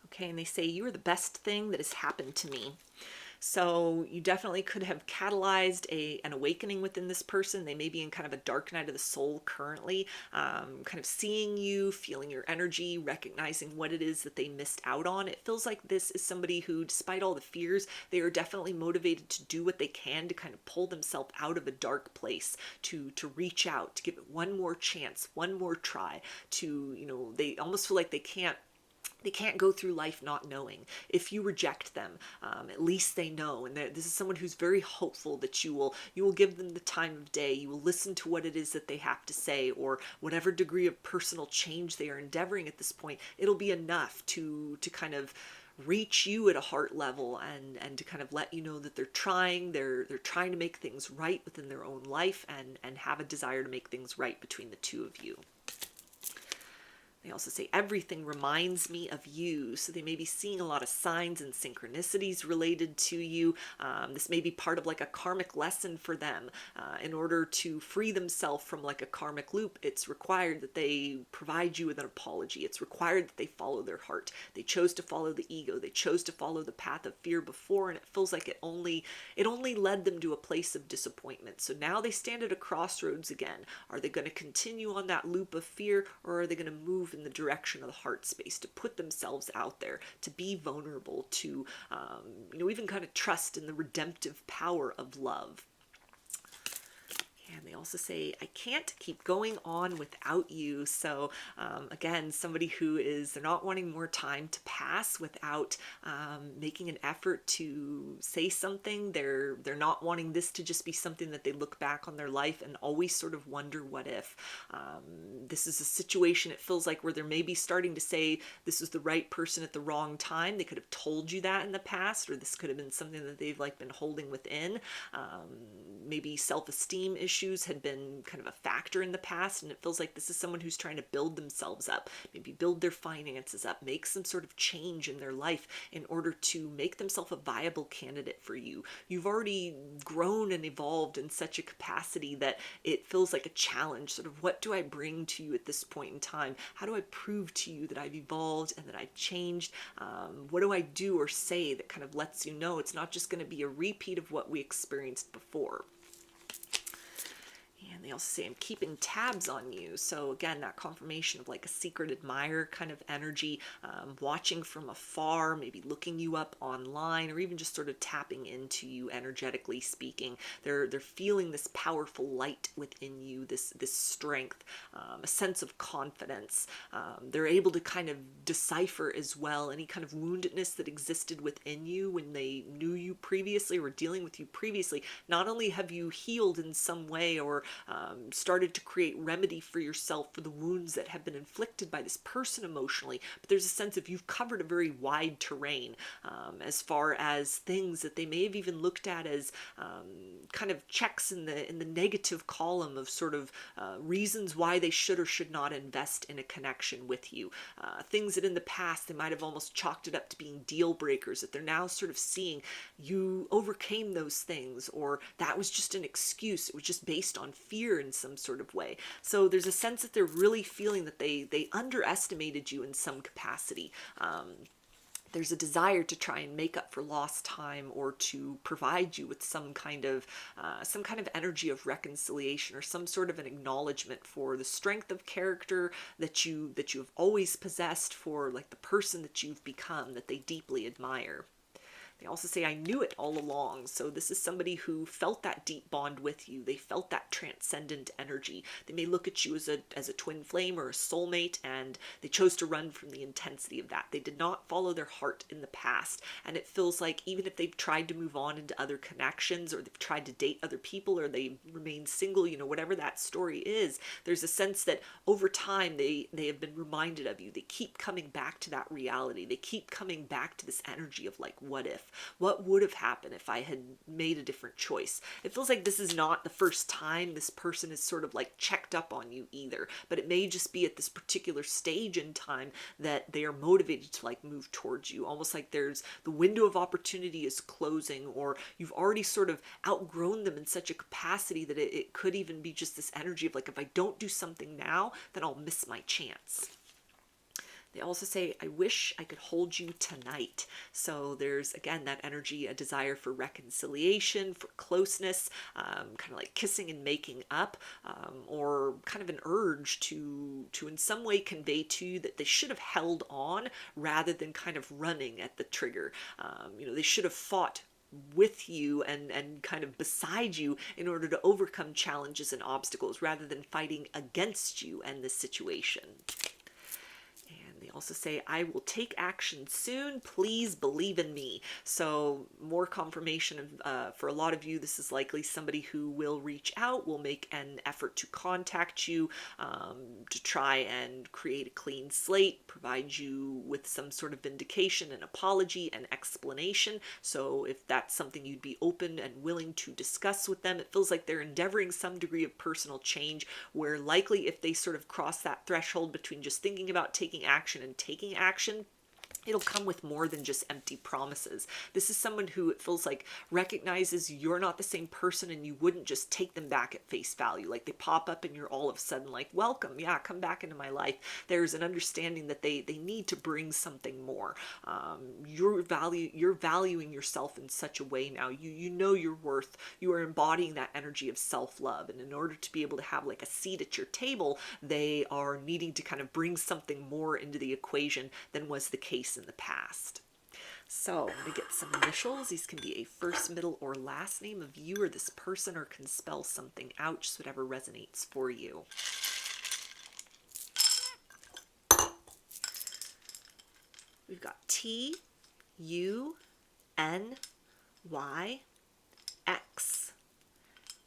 Okay, and they say, you are the best thing that has happened to me. So you definitely could have catalyzed an awakening within this person. They may be in kind of a dark night of the soul currently, kind of seeing you, feeling your energy, recognizing what it is that they missed out on. It feels like this is somebody who, despite all the fears, they are definitely motivated to do what they can to kind of pull themselves out of a dark place, to reach out, to give it one more chance, one more try, to, you know, they almost feel like they can't go through life not knowing. If you reject them, at least they know. And this is someone who's very hopeful that you will give them the time of day. You will listen to what it is that they have to say, or whatever degree of personal change they are endeavoring at this point. It'll be enough to kind of reach you at a heart level, and to kind of let you know that they're trying to make things right within their own life, and have a desire to make things right between the two of you. They also say, everything reminds me of you. So they may be seeing a lot of signs and synchronicities related to you. This may be part of like a karmic lesson for them. In order to free themselves from like a karmic loop, it's required that they provide you with an apology. It's required that they follow their heart. They chose to follow the ego. They chose to follow the path of fear before, and it feels like it only led them to a place of disappointment. So now they stand at a crossroads again. Are they going to continue on that loop of fear, or are they going to move in the direction of the heart space, to put themselves out there, to be vulnerable, to even kind of trust in the redemptive power of love? And they also say, I can't keep going on without you. So again, somebody who they're not wanting more time to pass without making an effort to say something. They're not wanting this to just be something that they look back on their life and always sort of wonder what if. This is a situation, it feels like, where they're maybe starting to say, this is the right person at the wrong time. They could have told you that in the past, or this could have been something that they've like been holding within. Maybe self-esteem issues had been kind of a factor in the past, and it feels like this is someone who's trying to build themselves up, maybe build their finances up, make some sort of change in their life in order to make themselves a viable candidate for you. You've already grown and evolved in such a capacity that it feels like a challenge. Sort of, what do I bring to you at this point in time? How do I prove to you that I've evolved and that I've changed? What do I do or say that kind of lets you know it's not just going to be a repeat of what we experienced before? And they also say, I'm keeping tabs on you. So again, that confirmation of like a secret admirer kind of energy, watching from afar, maybe looking you up online, or even just sort of tapping into you energetically speaking. They're feeling this powerful light within you, this strength, a sense of confidence. They're able to kind of decipher as well any kind of woundedness that existed within you when they knew you previously or were dealing with you previously. Not only have you healed in some way, or started to create remedy for yourself for the wounds that have been inflicted by this person emotionally, but there's a sense of you've covered a very wide terrain as far as things that they may have even looked at as kind of checks in the negative column of sort of reasons why they should or should not invest in a connection with you. Things that in the past they might have almost chalked it up to being deal breakers, that they're now sort of seeing you overcame those things, or that was just an excuse. It was just based on fear in some sort of way. So there's a sense that they're really feeling that they underestimated you in some capacity. There's a desire to try and make up for lost time, or to provide you with some kind of energy of reconciliation, or some sort of an acknowledgement for the strength of character that you've always possessed, for like the person that you've become, that they deeply admire. They also say, I knew it all along. So this is somebody who felt that deep bond with you. They felt that transcendent energy. They may look at you as a twin flame or a soulmate, and they chose to run from the intensity of that. They did not follow their heart in the past. And it feels like even if they've tried to move on into other connections, or they've tried to date other people, or they remain single, you know, whatever that story is, there's a sense that over time they have been reminded of you. They keep coming back to that reality. They keep coming back to this energy of like, what if? What would have happened if I had made a different choice? It feels like this is not the first time this person is sort of like checked up on you either, but it may just be at this particular stage in time that they are motivated to like move towards you, almost like there's the window of opportunity is closing, or you've already sort of outgrown them in such a capacity that it could even be just this energy of like, if I don't do something now, then I'll miss my chance. They also say, I wish I could hold you tonight. So there's, again, that energy, a desire for reconciliation, for closeness, kind of like kissing and making up, or kind of an urge to in some way convey to you that they should have held on rather than kind of running at the trigger. You know, they should have fought with you and kind of beside you in order to overcome challenges and obstacles rather than fighting against you and the situation. They also say, I will take action soon. Please believe in me. So more confirmation of, for a lot of you, this is likely somebody who will reach out, will make an effort to contact you, to try and create a clean slate, provide you with some sort of vindication, an apology, an explanation. So if that's something you'd be open and willing to discuss with them, it feels like they're endeavoring some degree of personal change, where likely if they sort of cross that threshold between just thinking about taking action and taking action, it'll come with more than just empty promises. This is someone who it feels like recognizes you're not the same person, and you wouldn't just take them back at face value. Like they pop up and you're all of a sudden like, welcome, yeah, come back into my life. There's an understanding that they need to bring something more. You're valuing yourself in such a way now. You know your worth. You are embodying that energy of self-love. And in order to be able to have like a seat at your table, they are needing to kind of bring something more into the equation than was the case in the past. So I'm going to get some initials. These can be a first, middle, or last name of you or this person, or can spell something out, just whatever resonates for you. We've got T, U, N, Y, X,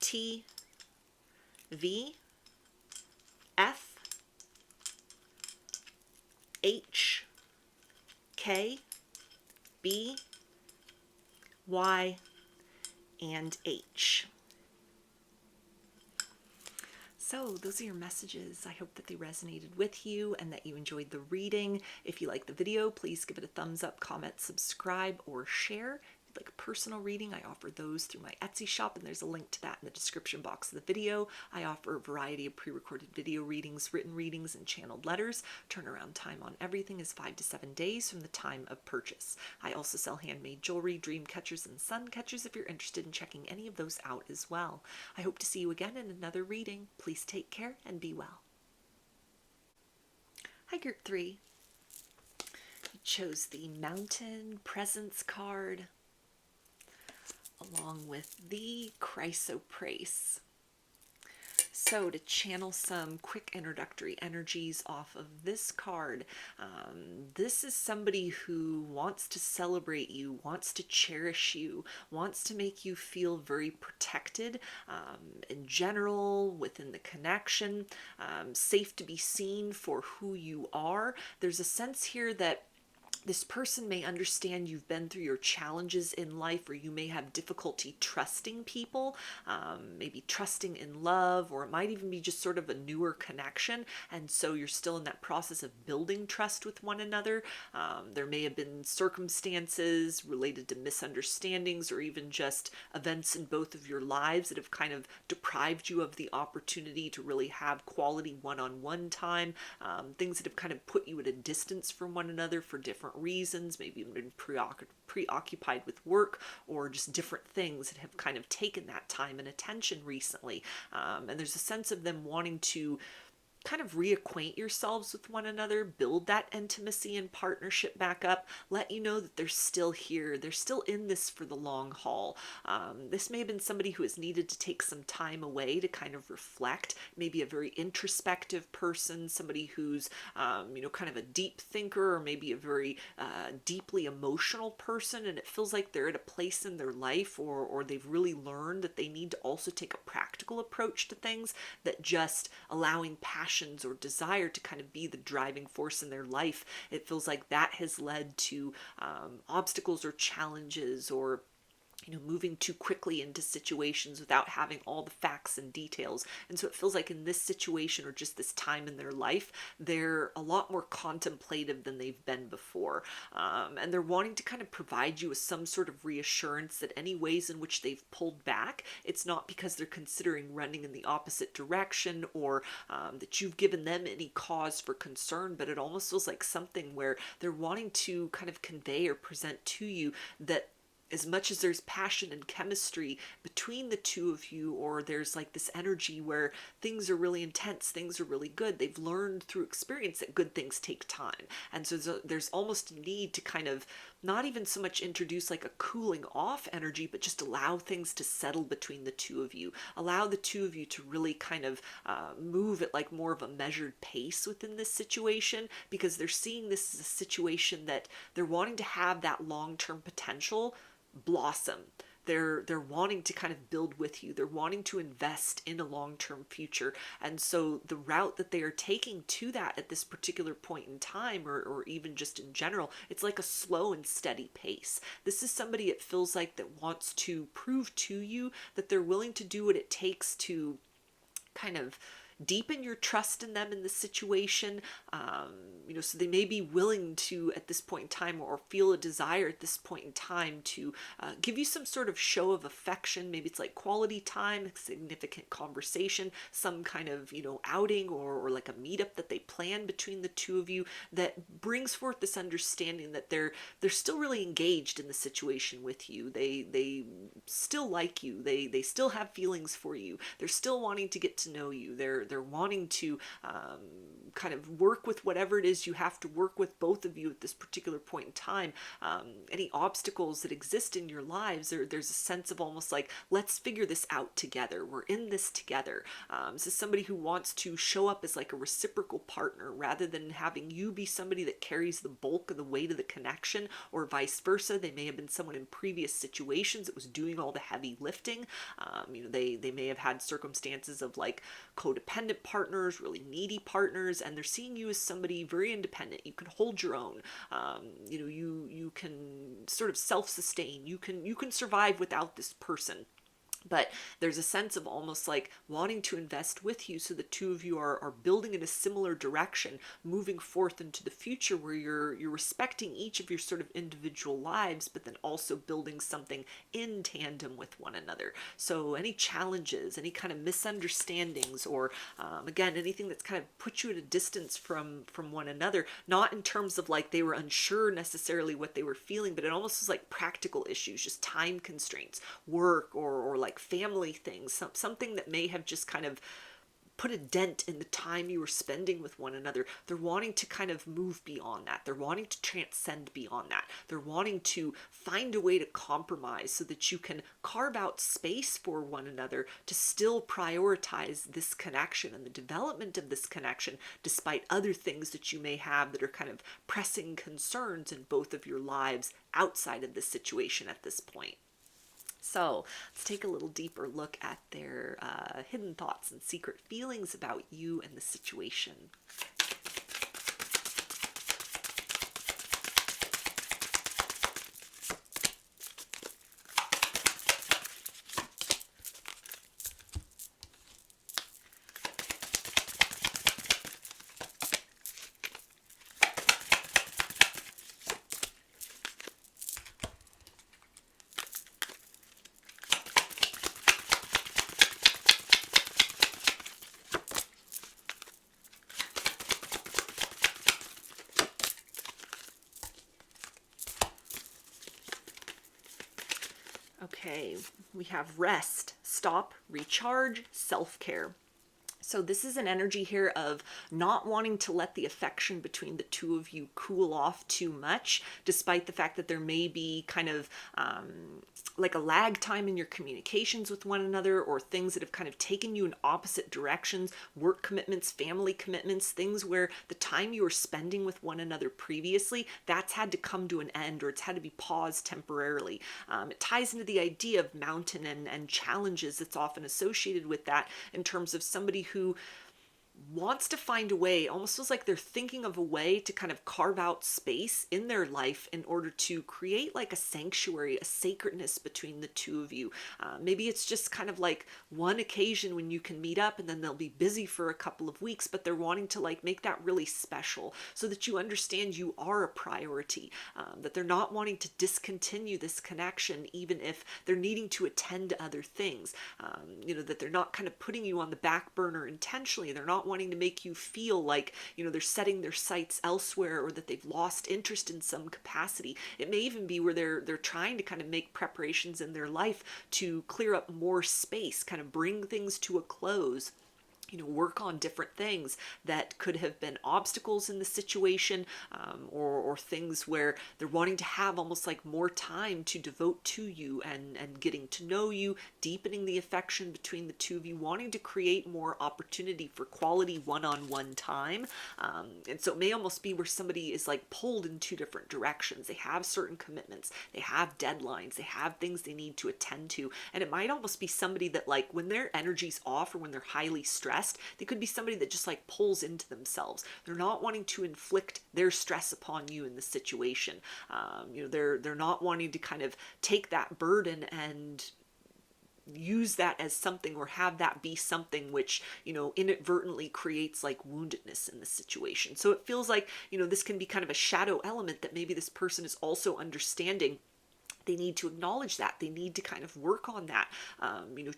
T, V, F, H, K, B, Y, and H. So those are your messages. I hope that they resonated with you and that you enjoyed the reading. If you like the video, please give it a thumbs up, comment, subscribe, or share. If you'd like a personal reading, I offer those through my Etsy shop, and there's a link to that in the description box of the video. I offer a variety of pre-recorded video readings, written readings, and channeled letters. Turnaround time on everything is 5 to 7 days from the time of purchase. I also sell handmade jewelry, dream catchers, and sun catchers if you're interested in checking any of those out as well. I hope to see you again in another reading. Please take care and be well. Hi, Group 3. You chose the Mountain Presence card, along with the Chrysoprase. So to channel some quick introductory energies off of this card, this is somebody who wants to celebrate you, wants to cherish you, wants to make you feel very protected in general, within the connection, safe to be seen for who you are. There's a sense here that this person may understand you've been through your challenges in life, or you may have difficulty trusting people, maybe trusting in love, or it might even be just sort of a newer connection. And so you're still in that process of building trust with one another. There may have been circumstances related to misunderstandings, or even just events in both of your lives that have kind of deprived you of the opportunity to really have quality one-on-one time. Things that have kind of put you at a distance from one another for different reasons, maybe even been preoccupied with work, or just different things that have kind of taken that time and attention recently. And there's a sense of them wanting to kind of reacquaint yourselves with one another, build that intimacy and partnership back up, let you know that they're still here, they're still in this for the long haul. This may have been somebody who has needed to take some time away to kind of reflect, maybe a very introspective person, somebody who's, kind of a deep thinker, or maybe a very deeply emotional person, and it feels like they're at a place in their life, or they've really learned that they need to also take a practical approach to things, that just allowing passions or desire to kind of be the driving force in their life, it feels like that has led to obstacles or challenges, or moving too quickly into situations without having all the facts and details. And so it feels like in this situation, or just this time in their life, they're a lot more contemplative than they've been before. And they're wanting to kind of provide you with some sort of reassurance that any ways in which they've pulled back, it's not because they're considering running in the opposite direction, or that you've given them any cause for concern, but it almost feels like something where they're wanting to kind of convey or present to you that as much as there's passion and chemistry between the two of you, or there's like this energy where things are really intense, things are really good, they've learned through experience that good things take time. And so there's almost a need to kind of not even so much introduce like a cooling off energy, but just allow things to settle between the two of you. Allow the two of you to really kind of move at like more of a measured pace within this situation, because they're seeing this as a situation that they're wanting to have that long-term potential blossom. They're wanting to kind of build with you. They're wanting to invest in a long-term future. And so the route that they are taking to that at this particular point in time, or even just in general, it's like a slow and steady pace. This is somebody, it feels like, that wants to prove to you that they're willing to do what it takes to kind of deepen your trust in them in the situation. So they may be willing to, at this point in time, or feel a desire at this point in time, to give you some sort of show of affection. Maybe it's like quality time, significant conversation, some kind of, outing, or like a meetup that they plan between the two of you, that brings forth this understanding that they're still really engaged in the situation with you. They still like you. They still have feelings for you. They're still wanting to get to know you. They're wanting to kind of work with whatever it is you have to work with, both of you at this particular point in time. Any obstacles that exist in your lives, there's a sense of almost like, let's figure this out together. We're in this together. This is somebody who wants to show up as like a reciprocal partner, rather than having you be somebody that carries the bulk of the weight of the connection, or vice versa. They may have been someone in previous situations that was doing all the heavy lifting. They may have had circumstances of like codependent partners, really needy partners, and they're seeing you as somebody very independent. You can hold your own. You can sort of self-sustain. You can survive without this person. But there's a sense of almost like wanting to invest with you, so the two of you are building in a similar direction, moving forth into the future, where you're respecting each of your sort of individual lives, but then also building something in tandem with one another. So any challenges, any kind of misunderstandings, or again, anything that's kind of put you at a distance from one another, not in terms of like they were unsure necessarily what they were feeling, but it almost was like practical issues, just time constraints, work, or like family things, something that may have just kind of put a dent in the time you were spending with one another. They're wanting to kind of move beyond that. They're wanting to transcend beyond that. They're wanting to find a way to compromise, so that you can carve out space for one another to still prioritize this connection and the development of this connection, despite other things that you may have that are kind of pressing concerns in both of your lives outside of this situation at this point. So let's take a little deeper look at their hidden thoughts and secret feelings about you and the situation. Okay, we have rest, stop, recharge, self-care. So this is an energy here of not wanting to let the affection between the two of you cool off too much, despite the fact that there may be kind of like a lag time in your communications with one another, or things that have kind of taken you in opposite directions, work commitments, family commitments, things where the time you were spending with one another previously, that's had to come to an end, or it's had to be paused temporarily. It ties into the idea of mountain and challenges that's often associated with that, in terms of somebody who wants to find a way, almost feels like they're thinking of a way to kind of carve out space in their life in order to create like a sanctuary, a sacredness between the two of you. Maybe it's just kind of like one occasion when you can meet up, and then they'll be busy for a couple of weeks, but they're wanting to like make that really special so that you understand you are a priority, that they're not wanting to discontinue this connection even if they're needing to attend to other things, that they're not kind of putting you on the back burner intentionally. They're not wanting to make you feel like, they're setting their sights elsewhere, or that they've lost interest in some capacity. It may even be where they're trying to kind of make preparations in their life to clear up more space, kind of bring things to a close, work on different things that could have been obstacles in the situation, or things where they're wanting to have almost like more time to devote to you and getting to know you, deepening the affection between the two of you, wanting to create more opportunity for quality one-on-one time. And so it may almost be where somebody is like pulled in two different directions. They have certain commitments, they have deadlines, they have things they need to attend to. And it might almost be somebody that, like, when their energy's off or when they're highly stressed, they could be somebody that just like pulls into themselves. They're not wanting to inflict their stress upon you in the situation. They're not wanting to kind of take that burden and use that as something, or have that be something which inadvertently creates like woundedness in the situation. So it feels like this can be kind of a shadow element that maybe this person is also understanding. They need to acknowledge that. They need to kind of work on that,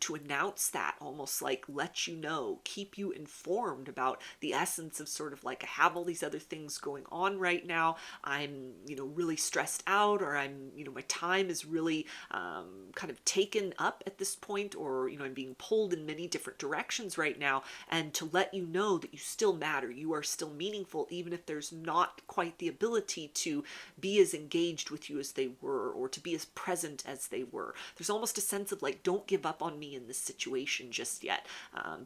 to announce that, almost like let you know, keep you informed about the essence of sort of like, I have all these other things going on right now. I'm, really stressed out, or I'm, my time is really kind of taken up at this point, or, I'm being pulled in many different directions right now. And to let you know that you still matter. You are still meaningful, even if there's not quite the ability to be as engaged with you as they were, or to be as present as they were. There's almost a sense of like, don't give up on me in this situation just yet.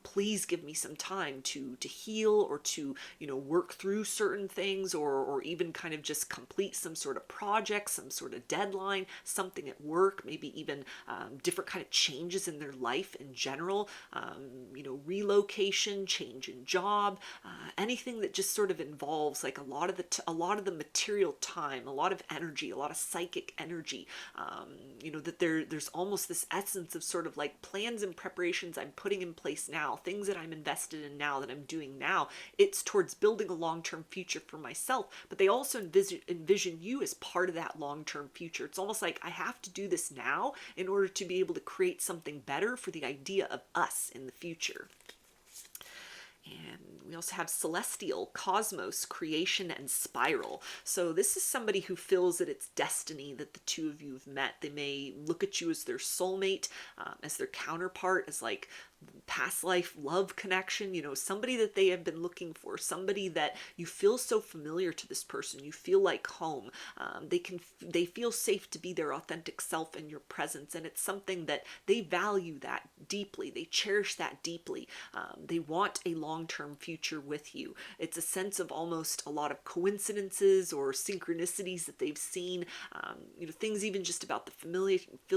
Please give me some time to heal, or to work through certain things, or even kind of just complete some sort of project, some sort of deadline, something at work, maybe even different kind of changes in their life in general, relocation, change in job, anything that just sort of involves like a lot of the material time, a lot of energy, a lot of psychic energy. That there's almost this essence of sort of like plans and preparations I'm putting in place now, things that I'm invested in now, that I'm doing now. It's towards building a long-term future for myself, but they also envision you as part of that long-term future. It's almost like, I have to do this now in order to be able to create something better for the idea of us in the future. And we also have celestial, cosmos, creation, and spiral. So this is somebody who feels that it's destiny that the two of you have met. They may look at you as their soulmate, as their counterpart, as like past life love connection, somebody that they have been looking for, somebody that you feel so familiar to this person, you feel like home. They feel safe to be their authentic self in your presence, and it's something that they value that deeply. They cherish that deeply. They want a long-term future with you. It's a sense of almost a lot of coincidences or synchronicities that they've seen, things even just about the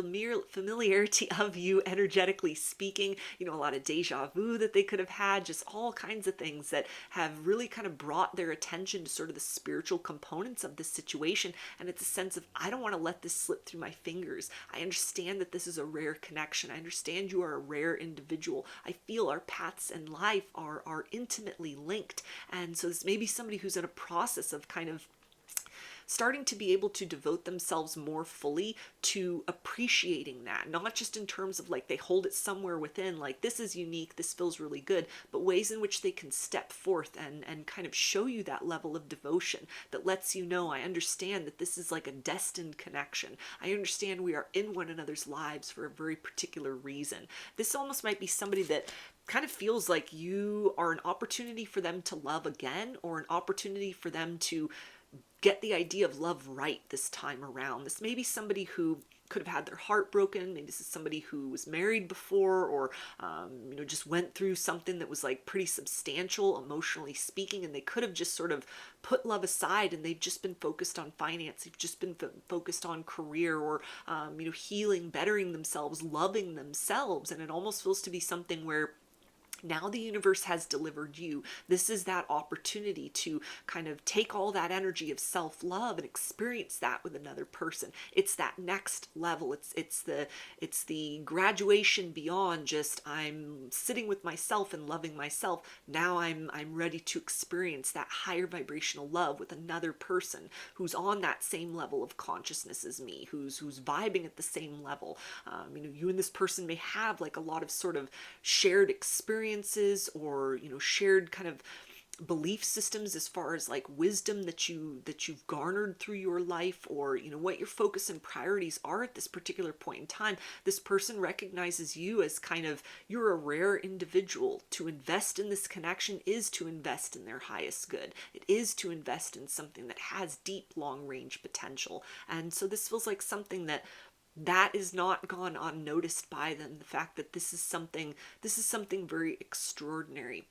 familiarity of you energetically speaking, a lot of deja vu that they could have had, just all kinds of things that have really kind of brought their attention to sort of the spiritual components of this situation. And it's a sense of, I don't want to let this slip through my fingers. I understand that this is a rare connection. I understand you are a rare individual. I feel our paths in life are intimately linked. And so this may be somebody who's in a process of kind of starting to be able to devote themselves more fully to appreciating that, not just in terms of like they hold it somewhere within, like this is unique, this feels really good, but ways in which they can step forth and kind of show you that level of devotion that lets you know, I understand that this is like a destined connection. I understand we are in one another's lives for a very particular reason. This almost might be somebody that kind of feels like you are an opportunity for them to love again, or an opportunity for them to get the idea of love right this time around. This may be somebody who could have had their heart broken. Maybe this is somebody who was married before, or just went through something that was like pretty substantial emotionally speaking, and they could have just sort of put love aside and they've just been focused on finance. They've just been focused on career, or healing, bettering themselves, loving themselves. And it almost feels to be something where now the universe has delivered you. This is that opportunity to kind of take all that energy of self-love and experience that with another person. It's that next level. It's the graduation beyond just I'm sitting with myself and loving myself. Now I'm ready to experience that higher vibrational love with another person who's on that same level of consciousness as me, who's vibing at the same level. You and this person may have like a lot of sort of shared experiences, or shared kind of belief systems as far as like wisdom that you've garnered through your life, or what your focus and priorities are at this particular point in time. This person recognizes you as kind of, you're a rare individual. To invest in this connection is to invest in their highest good. It is to invest in something that has deep long range potential. And so this feels like something that is not gone unnoticed by them. The fact that this is something very extraordinary.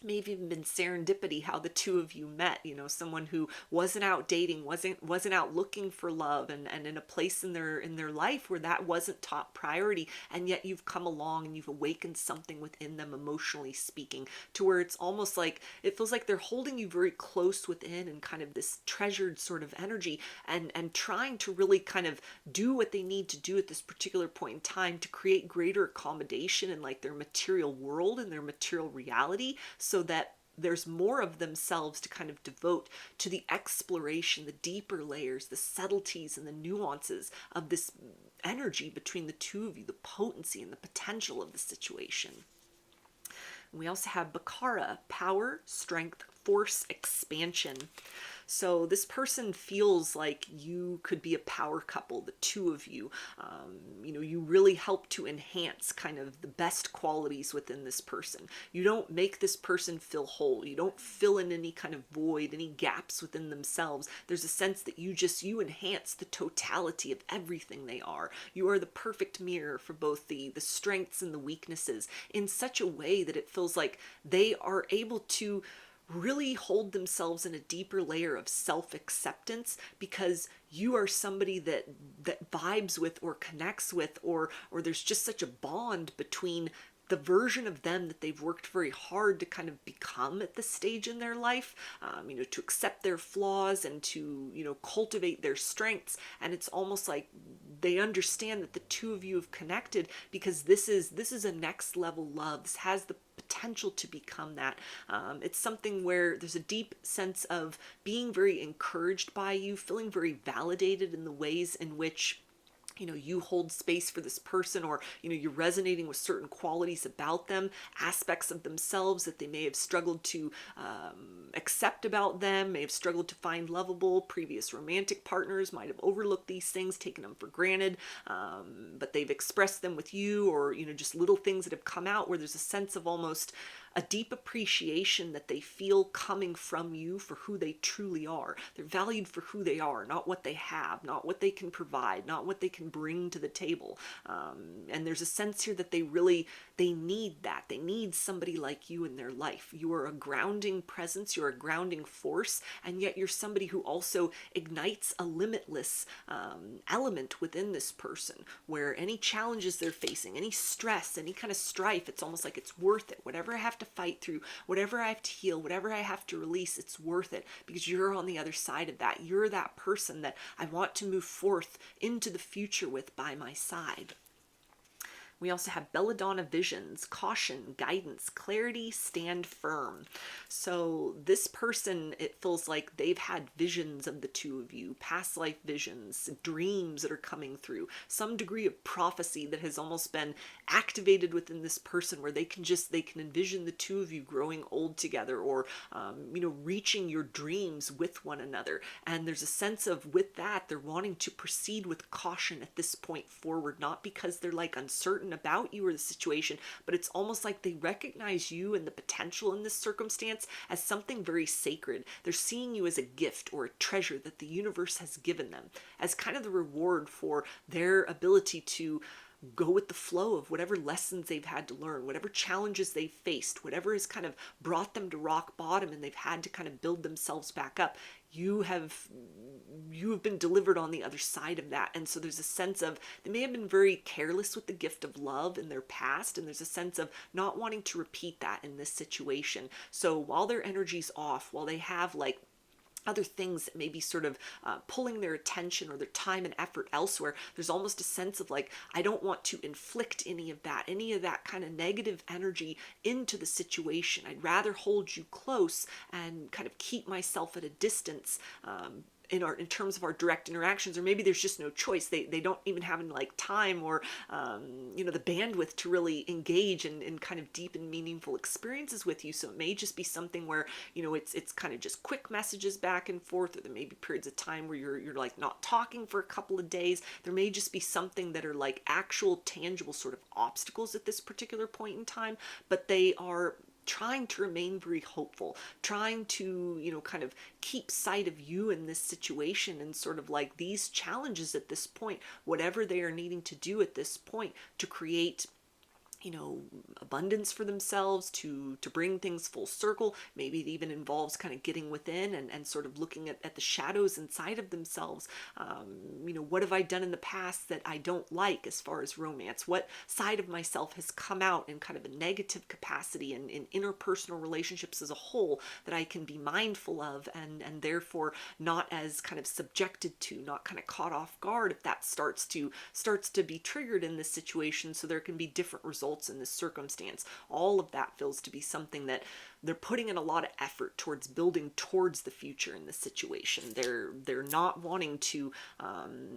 Maybe even been serendipity how the two of you met, someone who wasn't out dating, wasn't out looking for love, and in a place in their life where that wasn't top priority, and yet you've come along and you've awakened something within them, emotionally speaking, to where it's almost like it feels like they're holding you very close within, and kind of this treasured sort of energy, and trying to really kind of do what they need to do at this particular point in time to create greater accommodation in like their material world and their material reality, so that there's more of themselves to kind of devote to the exploration, the deeper layers, the subtleties and the nuances of this energy between the two of you, the potency and the potential of the situation. And we also have Baccara, power, strength, force, expansion. So this person feels like you could be a power couple, the two of you. You really help to enhance kind of the best qualities within this person. You don't make this person feel whole. You don't fill in any kind of void, any gaps within themselves. There's a sense that you enhance the totality of everything they are. You are the perfect mirror for both the strengths and the weaknesses, in such a way that it feels like they are able to really hold themselves in a deeper layer of self-acceptance, because you are somebody that vibes with or connects with, or there's just such a bond between the version of them that they've worked very hard to kind of become at this stage in their life, to accept their flaws and to, cultivate their strengths. And it's almost like they understand that the two of you have connected, because this is a next level love. This has the potential to become that. It's something where there's a deep sense of being very encouraged by you, feeling very validated in the ways in which you hold space for this person, or you're resonating with certain qualities about them, aspects of themselves that they may have struggled to accept about them, may have struggled to find lovable. Previous romantic partners might have overlooked these things, taken them for granted, but they've expressed them with you, or just little things that have come out where there's a sense of almost a deep appreciation that they feel coming from you for who they truly are. They're valued for who they are, not what they have, not what they can provide, not what they can bring to the table. And there's a sense here that they need that. They need somebody like you in their life. You are a grounding presence, you're a grounding force, and yet you're somebody who also ignites a limitless element within this person, where any challenges they're facing, any stress, any kind of strife, it's almost like it's worth it. Whatever I have to fight through, whatever I have to heal, whatever I have to release, it's worth it, because you're on the other side of that. You're that person that I want to move forth into the future with by my side. We also have belladonna visions, caution, guidance, clarity, stand firm. So this person, it feels like they've had visions of the two of you, past life visions, dreams that are coming through, some degree of prophecy that has almost been activated within this person, where they can envision the two of you growing old together, or reaching your dreams with one another. And there's a sense of, with that, they're wanting to proceed with caution at this point forward, not because they're like uncertain about you or the situation, but it's almost like they recognize you and the potential in this circumstance as something very sacred. They're seeing you as a gift or a treasure that the universe has given them, as kind of the reward for their ability to go with the flow of whatever lessons they've had to learn, whatever challenges they've faced, whatever has kind of brought them to rock bottom and they've had to kind of build themselves back up. You have been delivered on the other side of that. And so there's a sense of, they may have been very careless with the gift of love in their past, and there's a sense of not wanting to repeat that in this situation. So while their energy's off, while they have like other things that may be sort of pulling their attention or their time and effort elsewhere, there's almost a sense of like, I don't want to inflict any of that kind of negative energy into the situation. I'd rather hold you close and kind of keep myself at a distance, in terms of our direct interactions. Or maybe there's just no choice. They don't even have any like time or the bandwidth to really engage in kind of deep and meaningful experiences with you. So it may just be something where it's kind of just quick messages back and forth, or there may be periods of time where you're like not talking for a couple of days. There may just be something that are like actual tangible sort of obstacles at this particular point in time, but they are trying to remain very hopeful, trying to, kind of keep sight of you in this situation, and sort of like these challenges at this point, whatever they are needing to do at this point to create abundance for themselves, to bring things full circle. Maybe it even involves kind of getting within and sort of looking at the shadows inside of themselves. What have I done in the past that I don't like as far as romance? What side of myself has come out in kind of a negative capacity in interpersonal relationships as a whole that I can be mindful of, and therefore not as kind of subjected to, not kind of caught off guard if that starts to be triggered in this situation. So there can be different results in this circumstance. All of that feels to be something that they're putting in a lot of effort towards building towards the future in this situation. They're not wanting to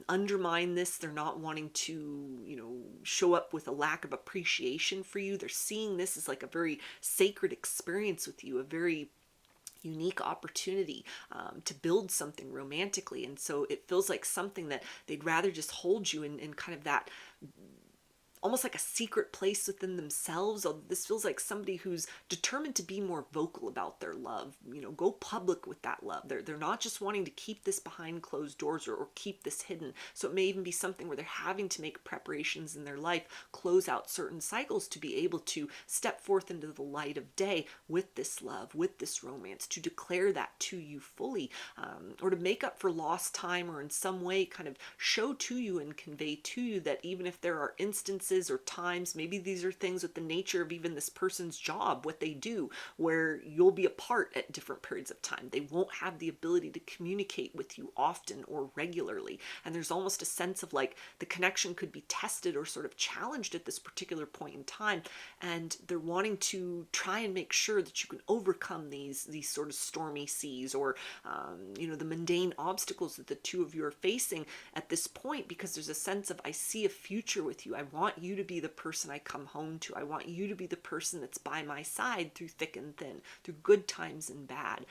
undermine this. They're not wanting to show up with a lack of appreciation for you. They're seeing this as like a very sacred experience with you, a very unique opportunity to build something romantically. And so it feels like something that they'd rather just hold you in kind of that almost like a secret place within themselves. This feels like somebody who's determined to be more vocal about their love, go public with that love. They're not just wanting to keep this behind closed doors or keep this hidden. So it may even be something where they're having to make preparations in their life, close out certain cycles to be able to step forth into the light of day with this love, with this romance, to declare that to you fully, or to make up for lost time, or in some way kind of show to you and convey to you that even if there are instances or times, maybe these are things with the nature of even this person's job, what they do, where you'll be apart at different periods of time. They won't have the ability to communicate with you often or regularly. And there's almost a sense of like the connection could be tested or sort of challenged at this particular point in time. And they're wanting to try and make sure that you can overcome these sort of stormy seas, or, the mundane obstacles that the two of you are facing at this point, because there's a sense of, I see a future with you. I want you to be the person I come home to. I want you to be the person that's by my side through thick and thin, through good times and bad.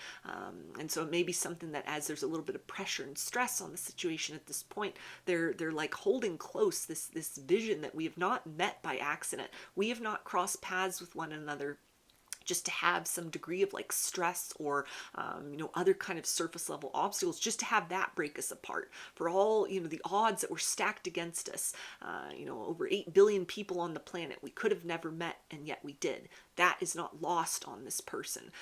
And so it may be something that, as there's a little bit of pressure and stress on the situation at this point, they're like holding close this vision that we have not met by accident. We have not crossed paths with one another just to have some degree of like stress or, other kind of surface level obstacles, just to have that break us apart. For all, the odds that were stacked against us, over 8 billion people on the planet, we could have never met, and yet we did. That is not lost on this person.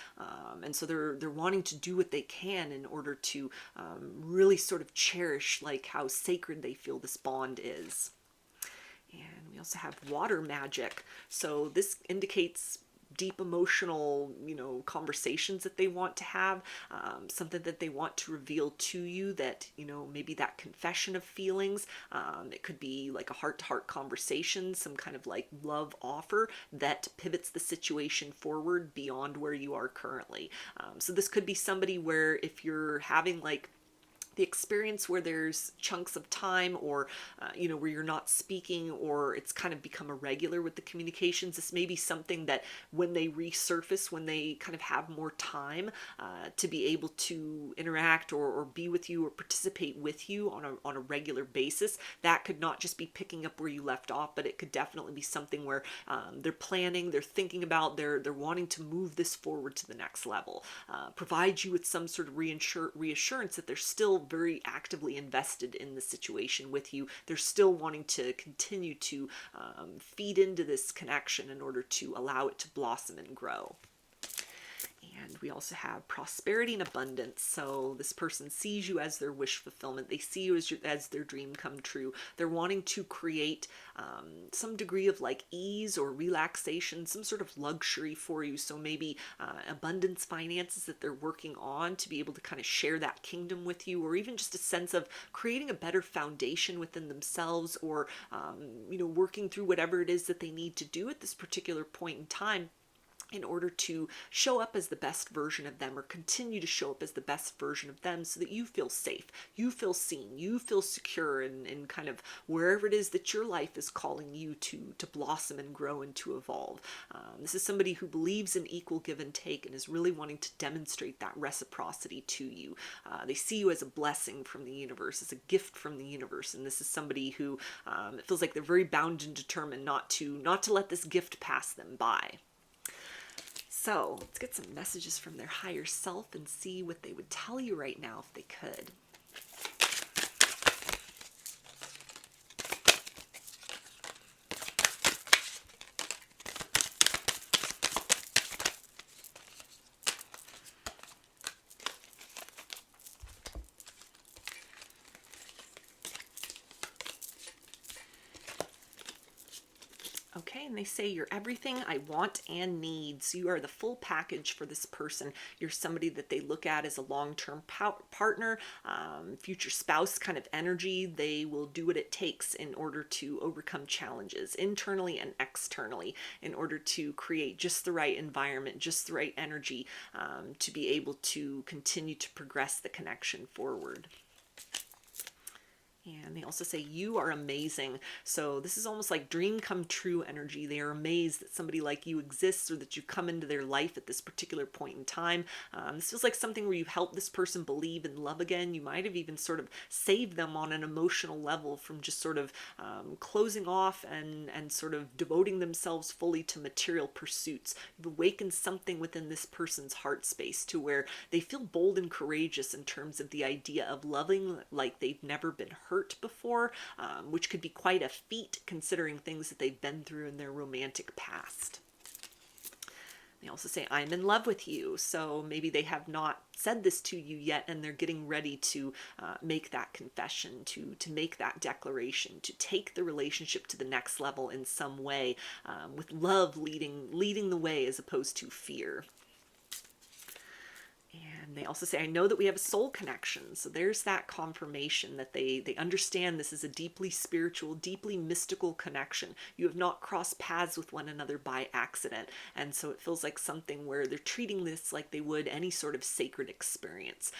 And so they're wanting to do what they can in order to really sort of cherish like how sacred they feel this bond is. And we also have water magic. So this indicates deep emotional, conversations that they want to have, something that they want to reveal to you, that, maybe that confession of feelings. It could be like a heart-to-heart conversation, some kind of like love offer that pivots the situation forward beyond where you are currently. So this could be somebody where if you're having like the experience where there's chunks of time, or where you're not speaking, or it's kind of become irregular with the communications, this may be something that when they resurface, when they kind of have more time to be able to interact or be with you or participate with you on a regular basis, that could not just be picking up where you left off, but it could definitely be something where they're planning, they're thinking about, they're wanting to move this forward to the next level, provide you with some sort of reassurance that they're still very actively invested in the situation with you. They're still wanting to continue to feed into this connection in order to allow it to blossom and grow. And we also have prosperity and abundance. So this person sees you as their wish fulfillment. They see you as their dream come true. They're wanting to create some degree of like ease or relaxation, some sort of luxury for you. So maybe abundance finances that they're working on to be able to kind of share that kingdom with you, or even just a sense of creating a better foundation within themselves, or, working through whatever it is that they need to do at this particular point in time, in order to show up as the best version of them, or continue to show up as the best version of them, so that you feel safe, you feel seen, you feel secure in kind of wherever it is that your life is calling you to blossom and grow and to evolve. This is somebody who believes in equal give and take and is really wanting to demonstrate that reciprocity to you. They see you as a blessing from the universe, as a gift from the universe, and this is somebody who it feels like they're very bound and determined not to let this gift pass them by. So let's get some messages from their higher self and see what they would tell you right now if they could. Okay, and they say you're everything I want and need. So you are the full package for this person. You're somebody that they look at as a long-term partner, future spouse kind of energy. They will do what it takes in order to overcome challenges internally and externally, in order to create just the right environment, just the right energy, to be able to continue to progress the connection forward. And they also say you are amazing. So this is almost like dream come true energy. They are amazed that somebody like you exists, or that you come into their life at this particular point in time. This feels like something where you help this person believe in love again. You might have even sort of saved them on an emotional level from just sort of closing off and sort of devoting themselves fully to material pursuits. You've awakened something within this person's heart space to where they feel bold and courageous in terms of the idea of loving like they've never been hurt before, which could be quite a feat considering things that they've been through in their romantic past. They also say, I'm in love with you. So maybe they have not said this to you yet, and they're getting ready to make that confession, to make that declaration, to take the relationship to the next level in some way, with love leading the way as opposed to fear. And they also say, I know that we have a soul connection. So there's that confirmation that they understand this is a deeply spiritual, deeply mystical connection. You have not crossed paths with one another by accident. And so it feels like something where they're treating this like they would any sort of sacred experience.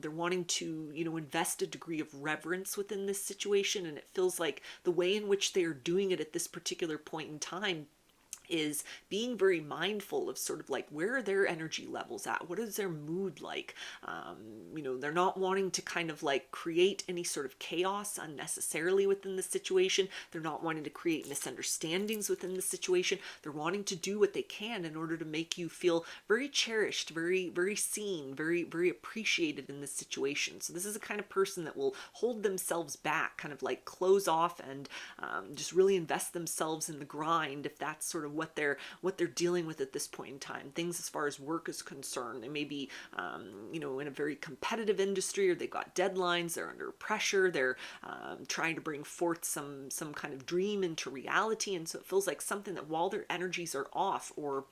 They're wanting to, invest a degree of reverence within this situation. And it feels like the way in which they are doing it at this particular point in time is being very mindful of sort of like, where are their energy levels at? What is their mood like? They're not wanting to kind of like create any sort of chaos unnecessarily within the situation. They're not wanting to create misunderstandings within the situation. They're wanting to do what they can in order to make you feel very cherished, very, very seen, very, very appreciated in this situation. So this is a kind of person that will hold themselves back, kind of like close off and just really invest themselves in the grind, if that's sort of what they're dealing with at this point in time. Things as far as work is concerned, they may be in a very competitive industry, or they've got deadlines, they're under pressure, they're trying to bring forth some kind of dream into reality. And so it feels like something that while their energies are off, or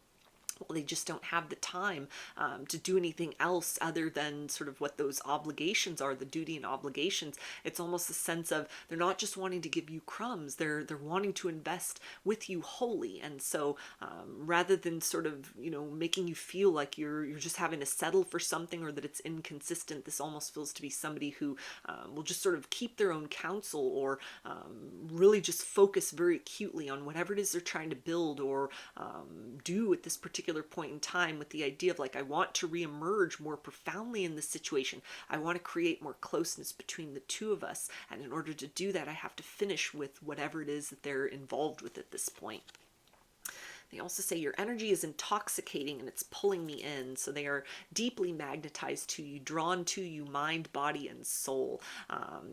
well, they just don't have the time to do anything else other than sort of what those obligations are, the duty and obligations. It's almost a sense of they're not just wanting to give you crumbs, they're wanting to invest with you wholly. And so rather than sort of, making you feel like you're just having to settle for something or that it's inconsistent, this almost feels to be somebody who will just sort of keep their own counsel or really just focus very acutely on whatever it is they're trying to build or do at this particular point in time, with the idea of like, I want to reemerge more profoundly in this situation. I want to create more closeness between the two of us. And in order to do that, I have to finish with whatever it is that they're involved with at this point. They also say your energy is intoxicating and it's pulling me in. So they are deeply magnetized to you, drawn to you, mind, body, and soul.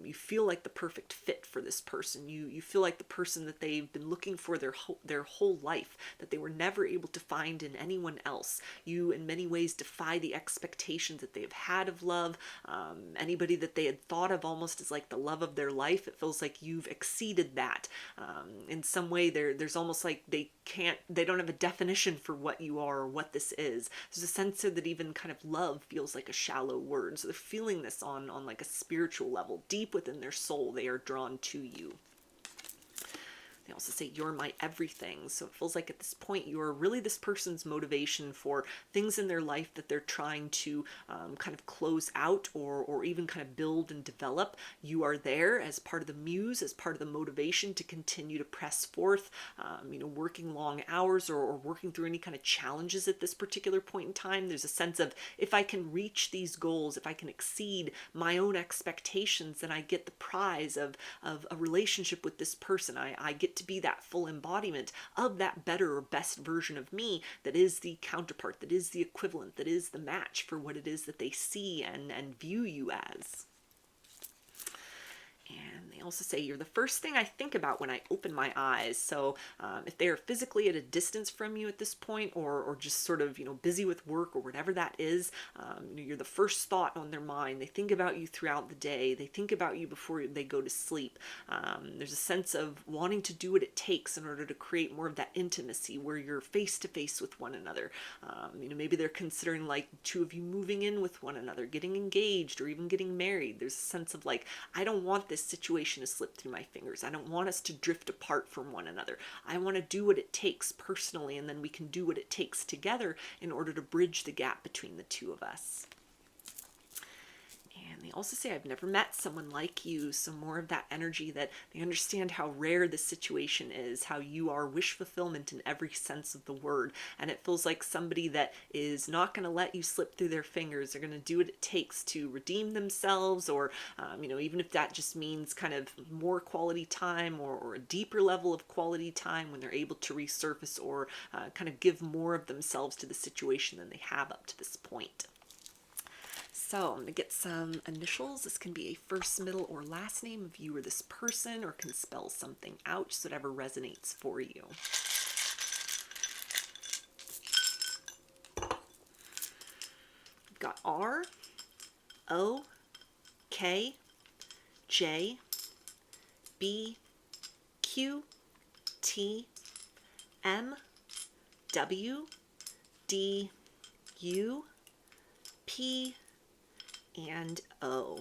You feel like the perfect fit for this person. You feel like the person that they've been looking for their whole life, that they were never able to find in anyone else. You, in many ways, defy the expectations that they have had of love. Anybody that they had thought of almost as like the love of their life, it feels like you've exceeded that. In some way, there's almost like they don't have a definition for what you are or what this is. There's a sense that even kind of love feels like a shallow word. So they're feeling this on like a spiritual level. Deep within their soul, they are drawn to you. They also say, you're my everything. So it feels like at this point, you're really this person's motivation for things in their life that they're trying to kind of close out or even kind of build and develop. You are there as part of the muse, as part of the motivation to continue to press forth, working long hours or working through any kind of challenges at this particular point in time. There's a sense of, if I can reach these goals, if I can exceed my own expectations, then I get the prize of a relationship with this person. I get to be that full embodiment of that better or best version of me that is the counterpart, that is the equivalent, that is the match for what it is that they see and view you as. And they also say, you're the first thing I think about when I open my eyes. So if they are physically at a distance from you at this point, or just sort of, busy with work or whatever that is, you're the first thought on their mind. They think about you throughout the day. They think about you before they go to sleep. There's a sense of wanting to do what it takes in order to create more of that intimacy where you're face to face with one another. Maybe they're considering like two of you moving in with one another, getting engaged, or even getting married. There's a sense of like, I don't want this situation to slip through my fingers. I don't want us to drift apart from one another. I want to do what it takes personally, and then we can do what it takes together in order to bridge the gap between the two of us. And they also say, I've never met someone like you. So more of that energy that they understand how rare this situation is, how you are wish fulfillment in every sense of the word. And it feels like somebody that is not going to let you slip through their fingers. They're going to do what it takes to redeem themselves, or, even if that just means kind of more quality time or a deeper level of quality time when they're able to resurface or kind of give more of themselves to the situation than they have up to this point. So I'm going to get some initials. This can be a first, middle, or last name of you or this person, or can spell something out, just whatever resonates for you. We've got R, O, K, J, B, Q, T, M, W, D, U, P, and O.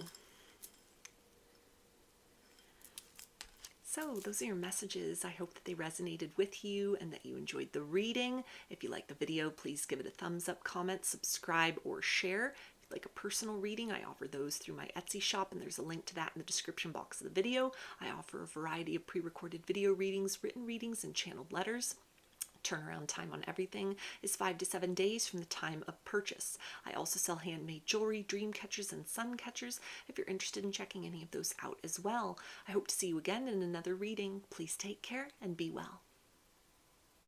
So those are your messages. I hope that they resonated with you and that you enjoyed the reading. If you like the video, please give it a thumbs up, comment, subscribe, or share. If you'd like a personal reading, I offer those through my Etsy shop, and there's a link to that in the description box of the video. I offer a variety of pre-recorded video readings, written readings, and channeled letters. Turnaround time on everything is 5 to 7 days from the time of purchase. I also sell handmade jewelry, dream catchers, and sun catchers if you're interested in checking any of those out as well. I hope to see you again in another reading. Please take care and be well.